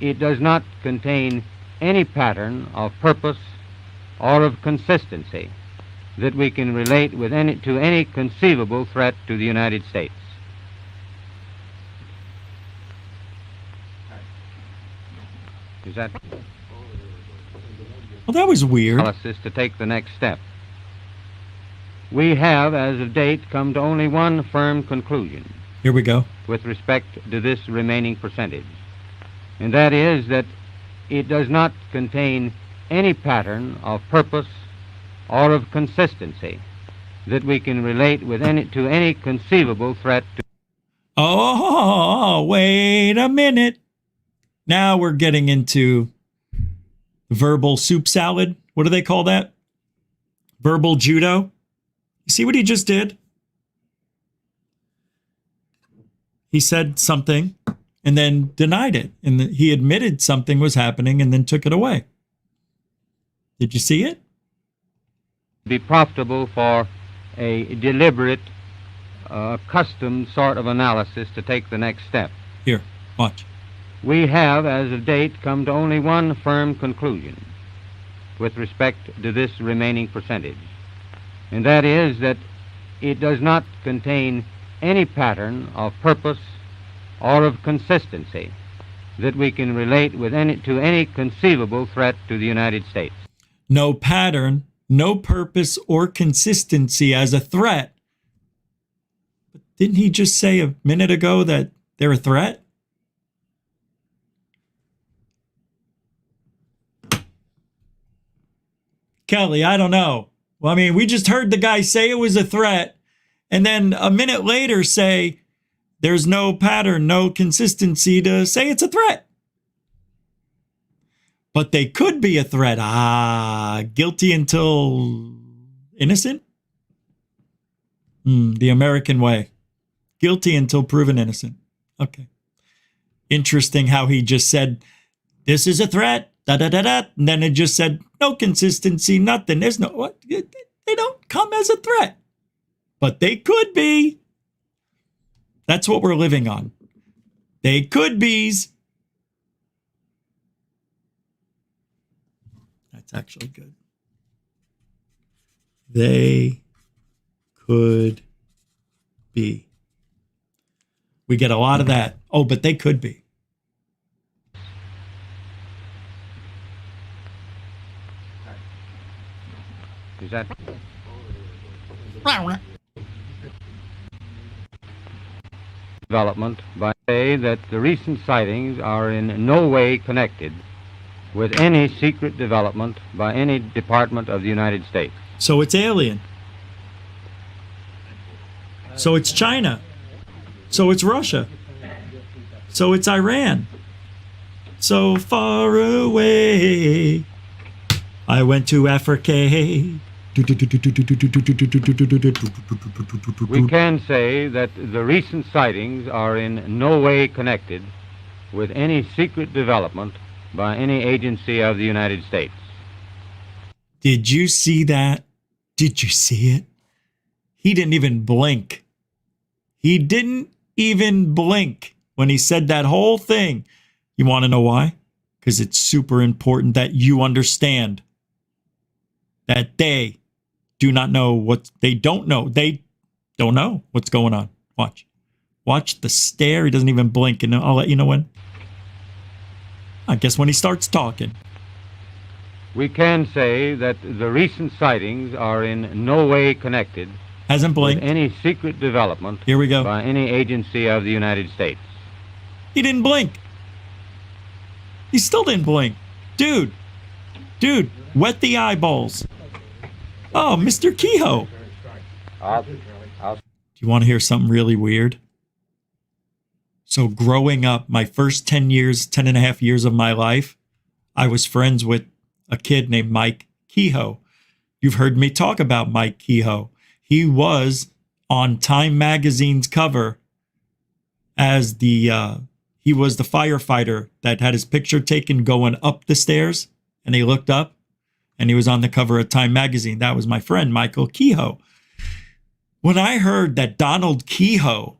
it does not contain any pattern of purpose or of consistency that we can relate with to any conceivable threat to the United States. Is that... Well, that was weird. Analysis to take the next step. We have, as of date, come to only one firm conclusion. Here we go. With respect to this remaining percentage. And that is that it does not contain any pattern of purpose or of consistency that we can relate with to any conceivable threat to... Oh, wait a minute. Now we're getting into verbal soup salad. What do they call that? Verbal judo. You see what he just did? He said something and then denied it. And he admitted something was happening and then took it away. Did you see it? be profitable for a deliberate, custom sort of analysis to take the next step. Here, watch. We have, as of date, come to only one firm conclusion with respect to this remaining percentage, and that is that it does not contain any pattern of purpose or of consistency that we can relate with to any conceivable threat to the United States. No pattern, no purpose or consistency as a threat. But didn't he just say a minute ago that they're a threat? Kelly, I don't know. Well, I mean, we just heard the guy say it was a threat, and then a minute later say there's no pattern, no consistency to say it's a threat. But they could be a threat. Guilty until innocent? The American way. Guilty until proven innocent. Okay. Interesting how he just said, this is a threat, da-da-da-da, and then it just said, no consistency, nothing. There's no, what? They don't come as a threat. But they could be. That's what we're living on. They could be's. That's actually good. They could be. We get a lot of that. Oh, but they could be. Is that... development by say that the recent sightings are in no way connected with any secret development by any department of the United States. So it's alien. So it's China. So it's Russia. So it's Iran. So far away. I went to Africa. We can say that the recent sightings are in no way connected with any secret development by any agency of the United States. Did you see that? Did you see it? He didn't even blink. He didn't even blink when he said that whole thing. You want to know why? Because it's super important that you understand that they do not know what they don't know. They don't know what's going on. Watch. Watch the stare. He doesn't even blink. And I'll let you know when. I guess when he starts talking. We can say that the recent sightings are in no way connected Hasn't blinked. with any secret development Here we go. by any agency of the United States. He didn't blink. He still didn't blink. Dude, wet the eyeballs. Oh, Mr. Kehoe. Do you want to hear something really weird? So growing up, my first 10 and a half years of my life, I was friends with a kid named Mike Kehoe. You've heard me talk about Mike Kehoe. He was on Time Magazine's cover as he was the firefighter that had his picture taken going up the stairs, and he looked up, and he was on the cover of Time Magazine. That was my friend, Michael Kehoe. When I heard that Donald Kehoe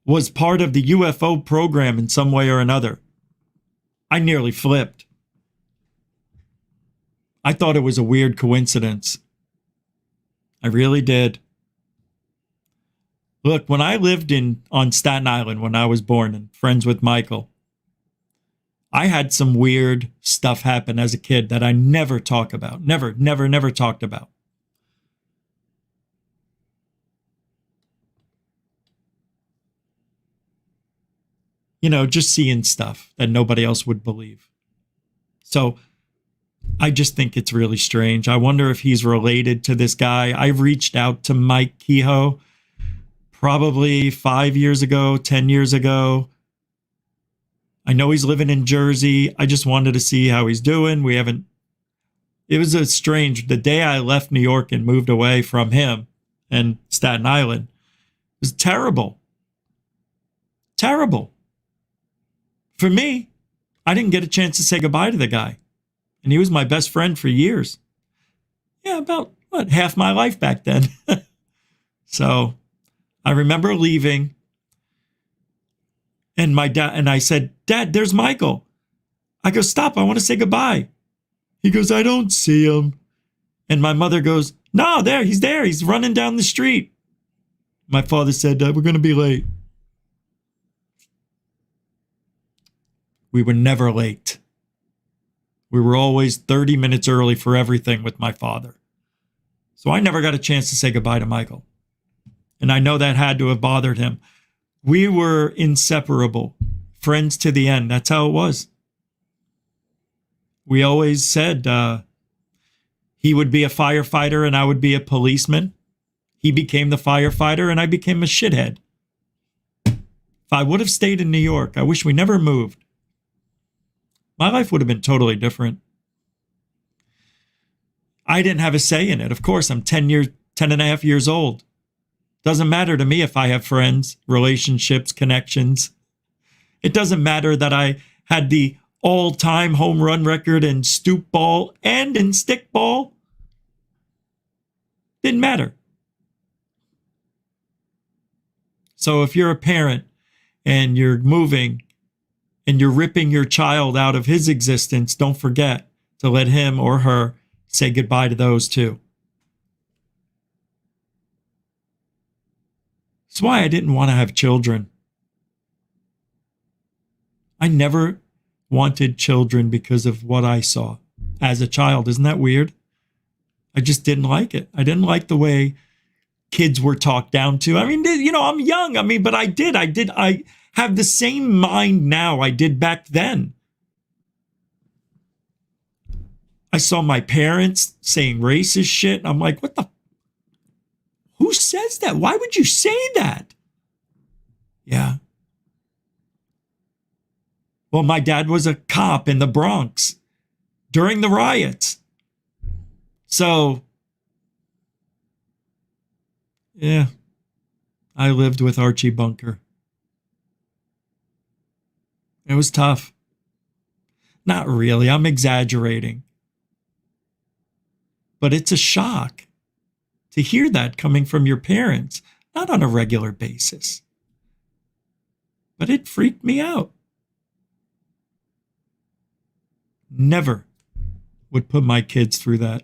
was part of the UFO program in some way or another, I nearly flipped. I thought it was a weird coincidence. I really did. Look, when I lived on Staten Island when I was born and friends with Michael, I had some weird stuff happen as a kid that I never talk about. Never talked about. You know, just seeing stuff that nobody else would believe. So I just think it's really strange. I wonder if he's related to this guy. I've reached out to Mike Kehoe probably 5 years ago, 10 years ago. I know he's living in Jersey. I just wanted to see how he's doing. It was a strange, the day I left New York and moved away from him and Staten Island, it was terrible. Terrible. For me, I didn't get a chance to say goodbye to the guy. And he was my best friend for years. Yeah, about, half my life back then. So I remember leaving. And my dad, and I said, Dad, there's Michael. I go, stop, I want to say goodbye. He goes, I don't see him. And my mother goes, no, he's there. He's running down the street. My father said, we're going to be late. We were never late. We were always 30 minutes early for everything with my father. So I never got a chance to say goodbye to Michael. And I know that had to have bothered him. We were inseparable, friends to the end. That's how it was. We always said he would be a firefighter and I would be a policeman. He became the firefighter and I became a shithead. If I would have stayed in New York, I wish we never moved. My life would have been totally different. I didn't have a say in it. Of course, I'm 10 and a half years old. Doesn't matter to me if I have friends, relationships, connections. It doesn't matter that I had the all-time home run record in stoop ball and in stick ball. Didn't matter. So if you're a parent and you're moving and you're ripping your child out of his existence, don't forget to let him or her say goodbye to those too. That's why I didn't want to have children. I never wanted children because of what I saw as a child. Isn't that weird? I just didn't like it. I didn't like the way kids were talked down to. I mean, I'm young. But I have the same mind now I did back then. I saw my parents saying racist shit. I'm like, what the? Who says that? Why would you say that? Yeah. Well, my dad was a cop in the Bronx during the riots. So, yeah, I lived with Archie Bunker. It was tough. Not really. I'm exaggerating. But it's a shock to hear that coming from your parents, not on a regular basis. But it freaked me out. Never would put my kids through that.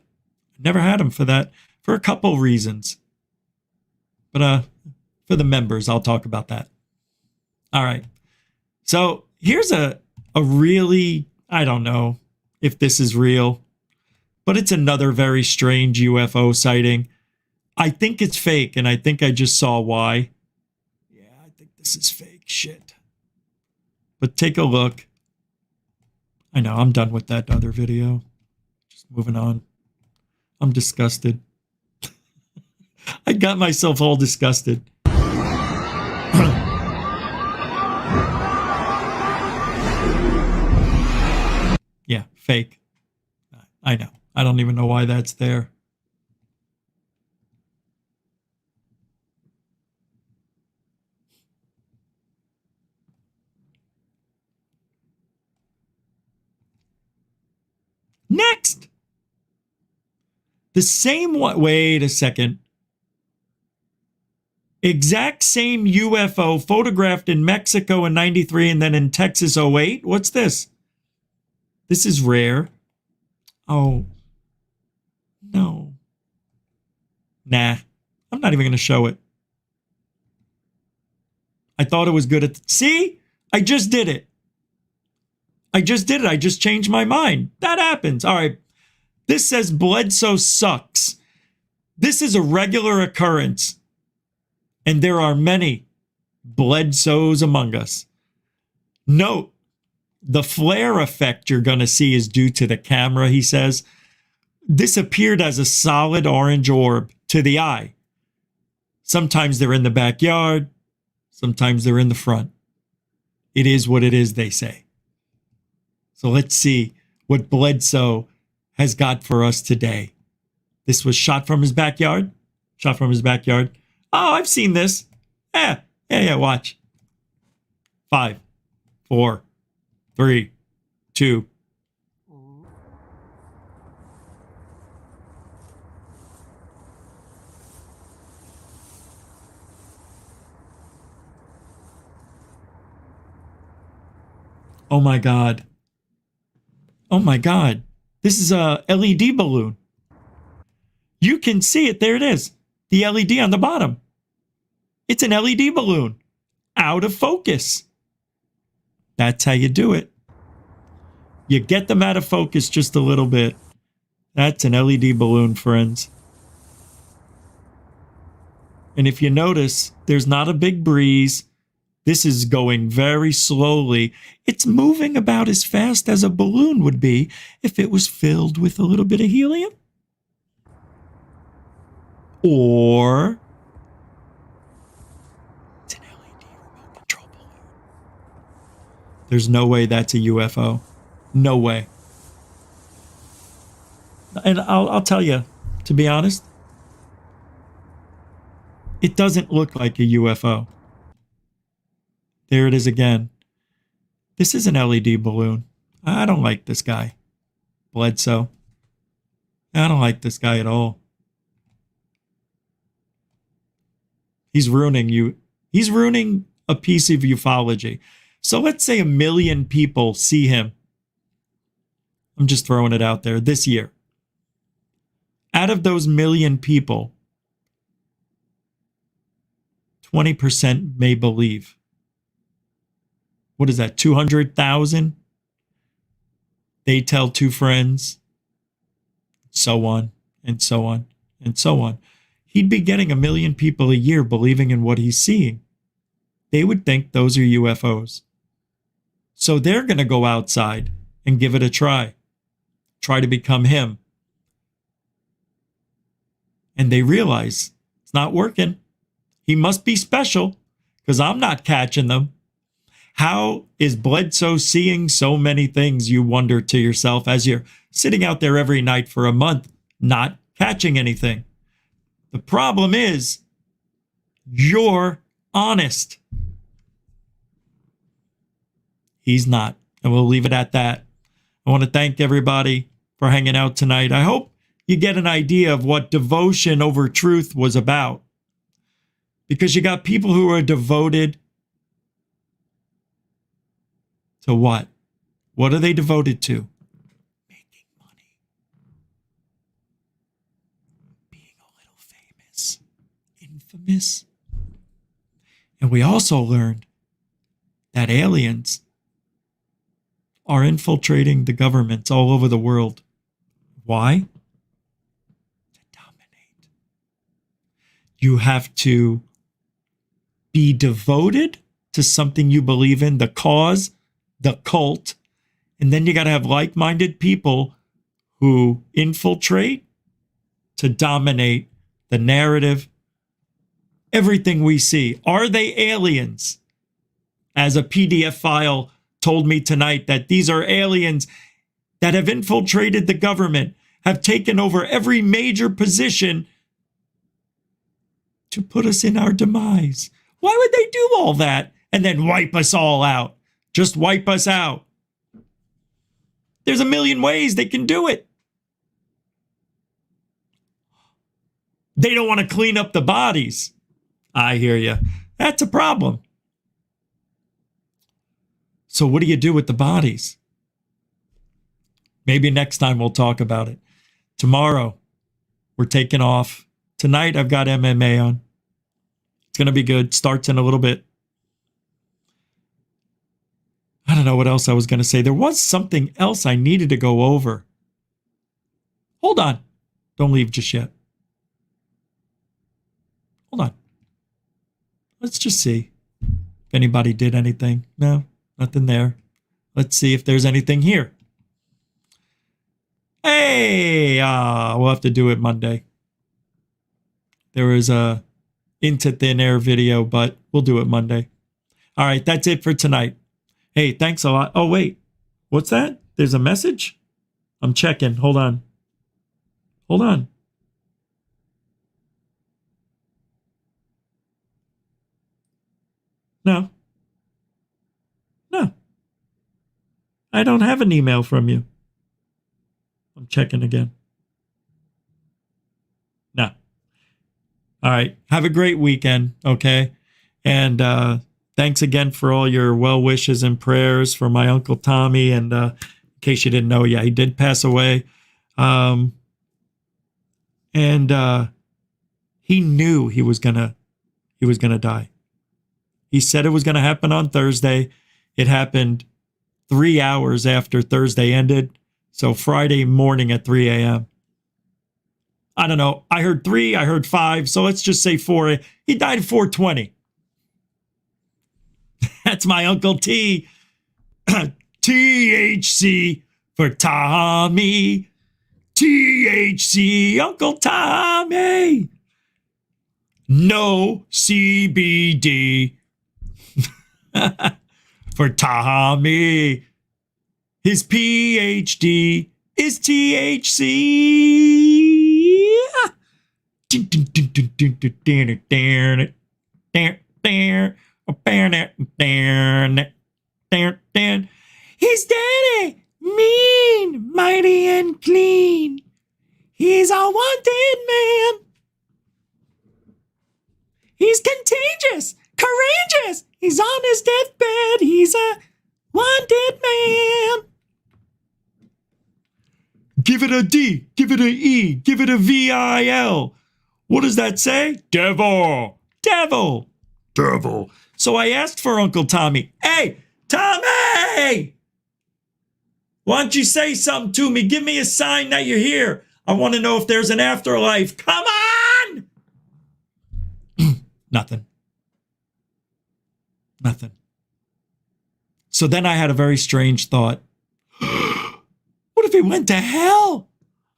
Never had them for that, for a couple reasons. But for the members, I'll talk about that. All right. So here's a really, I don't know if this is real, but it's another very strange UFO sighting. I think it's fake, and I think I just saw why. Yeah, I think this is fake shit. But take a look. I know, I'm done with that other video. Just moving on. I'm disgusted. I got myself all disgusted. Yeah, fake. I know. I don't even know why that's there. Next. The same one. Wait a second. Exact same UFO photographed in Mexico in 93 and then in Texas 08. What's this? This is rare. Oh. No. Nah. I'm not even going to show it. I thought it was good at... See? I just did it. I just changed my mind. That happens. All right. This says Bledsoe sucks. This is a regular occurrence. And there are many Bledsoes among us. Note, the flare effect you're going to see is due to the camera, he says. This appeared as a solid orange orb to the eye. Sometimes they're in the backyard. Sometimes they're in the front. It is what it is, they say. So let's see what Bledsoe has got for us today. This was shot from his backyard. Shot from his backyard. Oh, I've seen this. Yeah, watch. 5, 4, 3, 2. Oh my God. Oh my God. This is a LED balloon. You can see it. There it is. The LED on the bottom. It's an LED balloon. Out of focus. That's how you do it. You get them out of focus just a little bit. That's an LED balloon, friends. And if you notice, there's not a big breeze. This is going very slowly. It's moving about as fast as a balloon would be if it was filled with a little bit of helium. Or it's an LED remote control balloon. There's no way that's a UFO. No way. And I'll tell you, to be honest, it doesn't look like a UFO. There it is again. This is an LED balloon. I don't like this guy. Bledsoe. I don't like this guy at all. He's ruining you. He's ruining a piece of ufology. So let's say 1 million people see him. I'm just throwing it out there this year. Out of those 1 million people, 20% may believe. What is that, 200,000? They tell 2 friends, so on, and so on, and so on. He'd be getting 1 million people a year believing in what he's seeing. They would think those are UFOs. So they're going to go outside and give it a try. Try to become him. And they realize it's not working. He must be special because I'm not catching them. How is Bledsoe seeing so many things, you wonder to yourself, as you're sitting out there every night for a month, not catching anything? The problem is, you're honest. He's not. And we'll leave it at that. I want to thank everybody for hanging out tonight. I hope you get an idea of what devotion over truth was about. Because you got people who are devoted to what? What are they devoted to? Making money. Being a little famous. Infamous. And we also learned that aliens are infiltrating the governments all over the world. Why? To dominate. You have to be devoted to something you believe in, the cause, the cult, and then you got to have like-minded people who infiltrate to dominate the narrative, everything we see. Are they aliens? As a PDF file told me tonight, that these are aliens that have infiltrated the government, have taken over every major position to put us in our demise. Why would they do all that and then wipe us all out? Just wipe us out. There's 1 million ways they can do it. They don't want to clean up the bodies. I hear you. That's a problem. So what do you do with the bodies? Maybe next time we'll talk about it. Tomorrow, we're taking off. Tonight, I've got MMA on. It's going to be good. Starts in a little bit. I don't know what else I was going to say. There was something else I needed to go over. Hold on. Don't leave just yet. Hold on. Let's just see if anybody did anything. No, nothing there. Let's see if there's anything here. Hey, we'll have to do it Monday. There was a Into Thin Air video, but we'll do it Monday. All right, that's it for tonight. Hey, thanks a lot. Oh, wait. What's that? There's a message? I'm checking. Hold on. Hold on. No. No. I don't have an email from you. I'm checking again. No. All right. Have a great weekend, okay? And thanks again for all your well wishes and prayers for my Uncle Tommy. And in case you didn't know, yeah, he did pass away. And he knew he was gonna die. He said it was gonna happen on Thursday. It happened 3 hours after Thursday ended. So Friday morning at 3 a.m. I don't know. I heard 3, I heard 5. So let's just say 4. He died at 4:20. That's my Uncle T. THC for Tommy. THC, Uncle Tommy. No CBD for Tommy. His PhD is THC. His daddy, mean, mighty, and clean. He's a wanted man. He's contagious, courageous. He's on his deathbed. He's a wanted man. Give it a D, give it a E, give it a VIL. What does that say? Devil, devil, devil. So I asked for Uncle Tommy. Hey, Tommy! Why don't you say something to me? Give me a sign that you're here. I want to know if there's an afterlife. Come on! Nothing. Nothing. So then I had a very strange thought. What if he went to hell?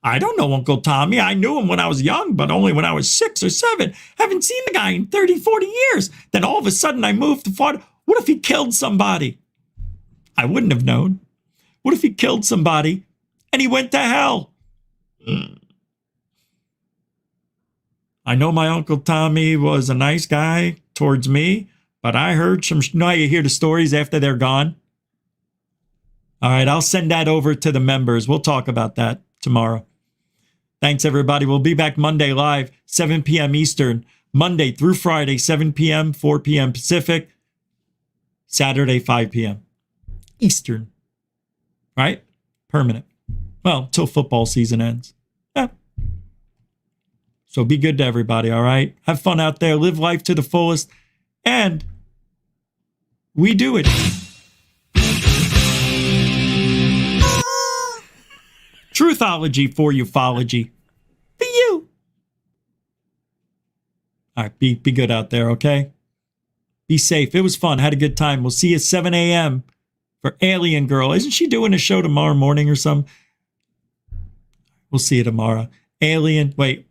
I don't know Uncle Tommy. I knew him when I was young, but only when I was 6 or 7. Haven't seen the guy in 30, 40 years. Then all of a sudden I moved to Florida. What if he killed somebody? I wouldn't have known. What if he killed somebody and he went to hell? I know my Uncle Tommy was a nice guy towards me, but I heard some, you know how you hear the stories after they're gone? All right, I'll send that over to the members. We'll talk about that tomorrow. Thanks, everybody. We'll be back Monday live, 7 p.m. Eastern, Monday through Friday, 7 p.m., 4 p.m. Pacific, Saturday, 5 p.m. Eastern. Right? Permanent. Well, till football season ends. Yeah. So be good to everybody, all right? Have fun out there. Live life to the fullest. And we do it. Truthology for ufology. For you. All right, be good out there, okay? Be safe. It was fun. Had a good time. We'll see you at 7 a.m. for Alien Girl. Isn't she doing a show tomorrow morning or something? We'll see you tomorrow. Alien, wait.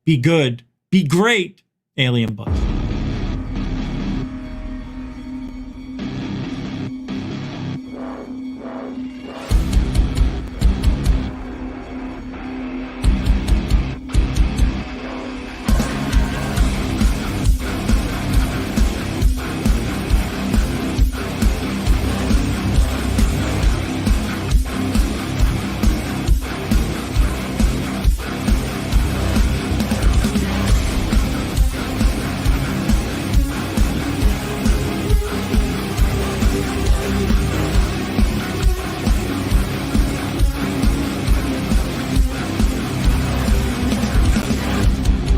Be good. Be great. Alien Buzz.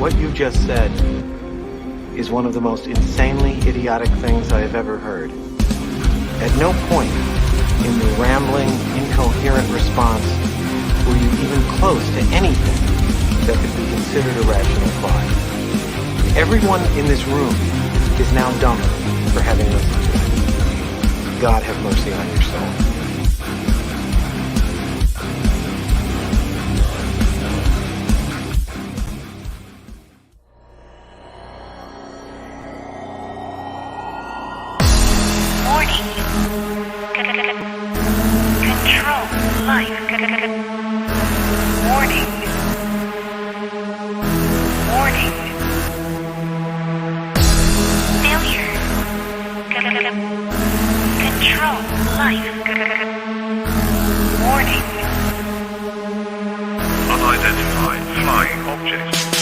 What you just said is one of the most insanely idiotic things I have ever heard. At no point in the rambling, incoherent response were you even close to anything that could be considered a rational thought. Everyone in this room is now dumber for having listened to it. God have mercy on your soul. Control life. Warning. Warning. Failure. Control life. Warning. Unidentified flying objects.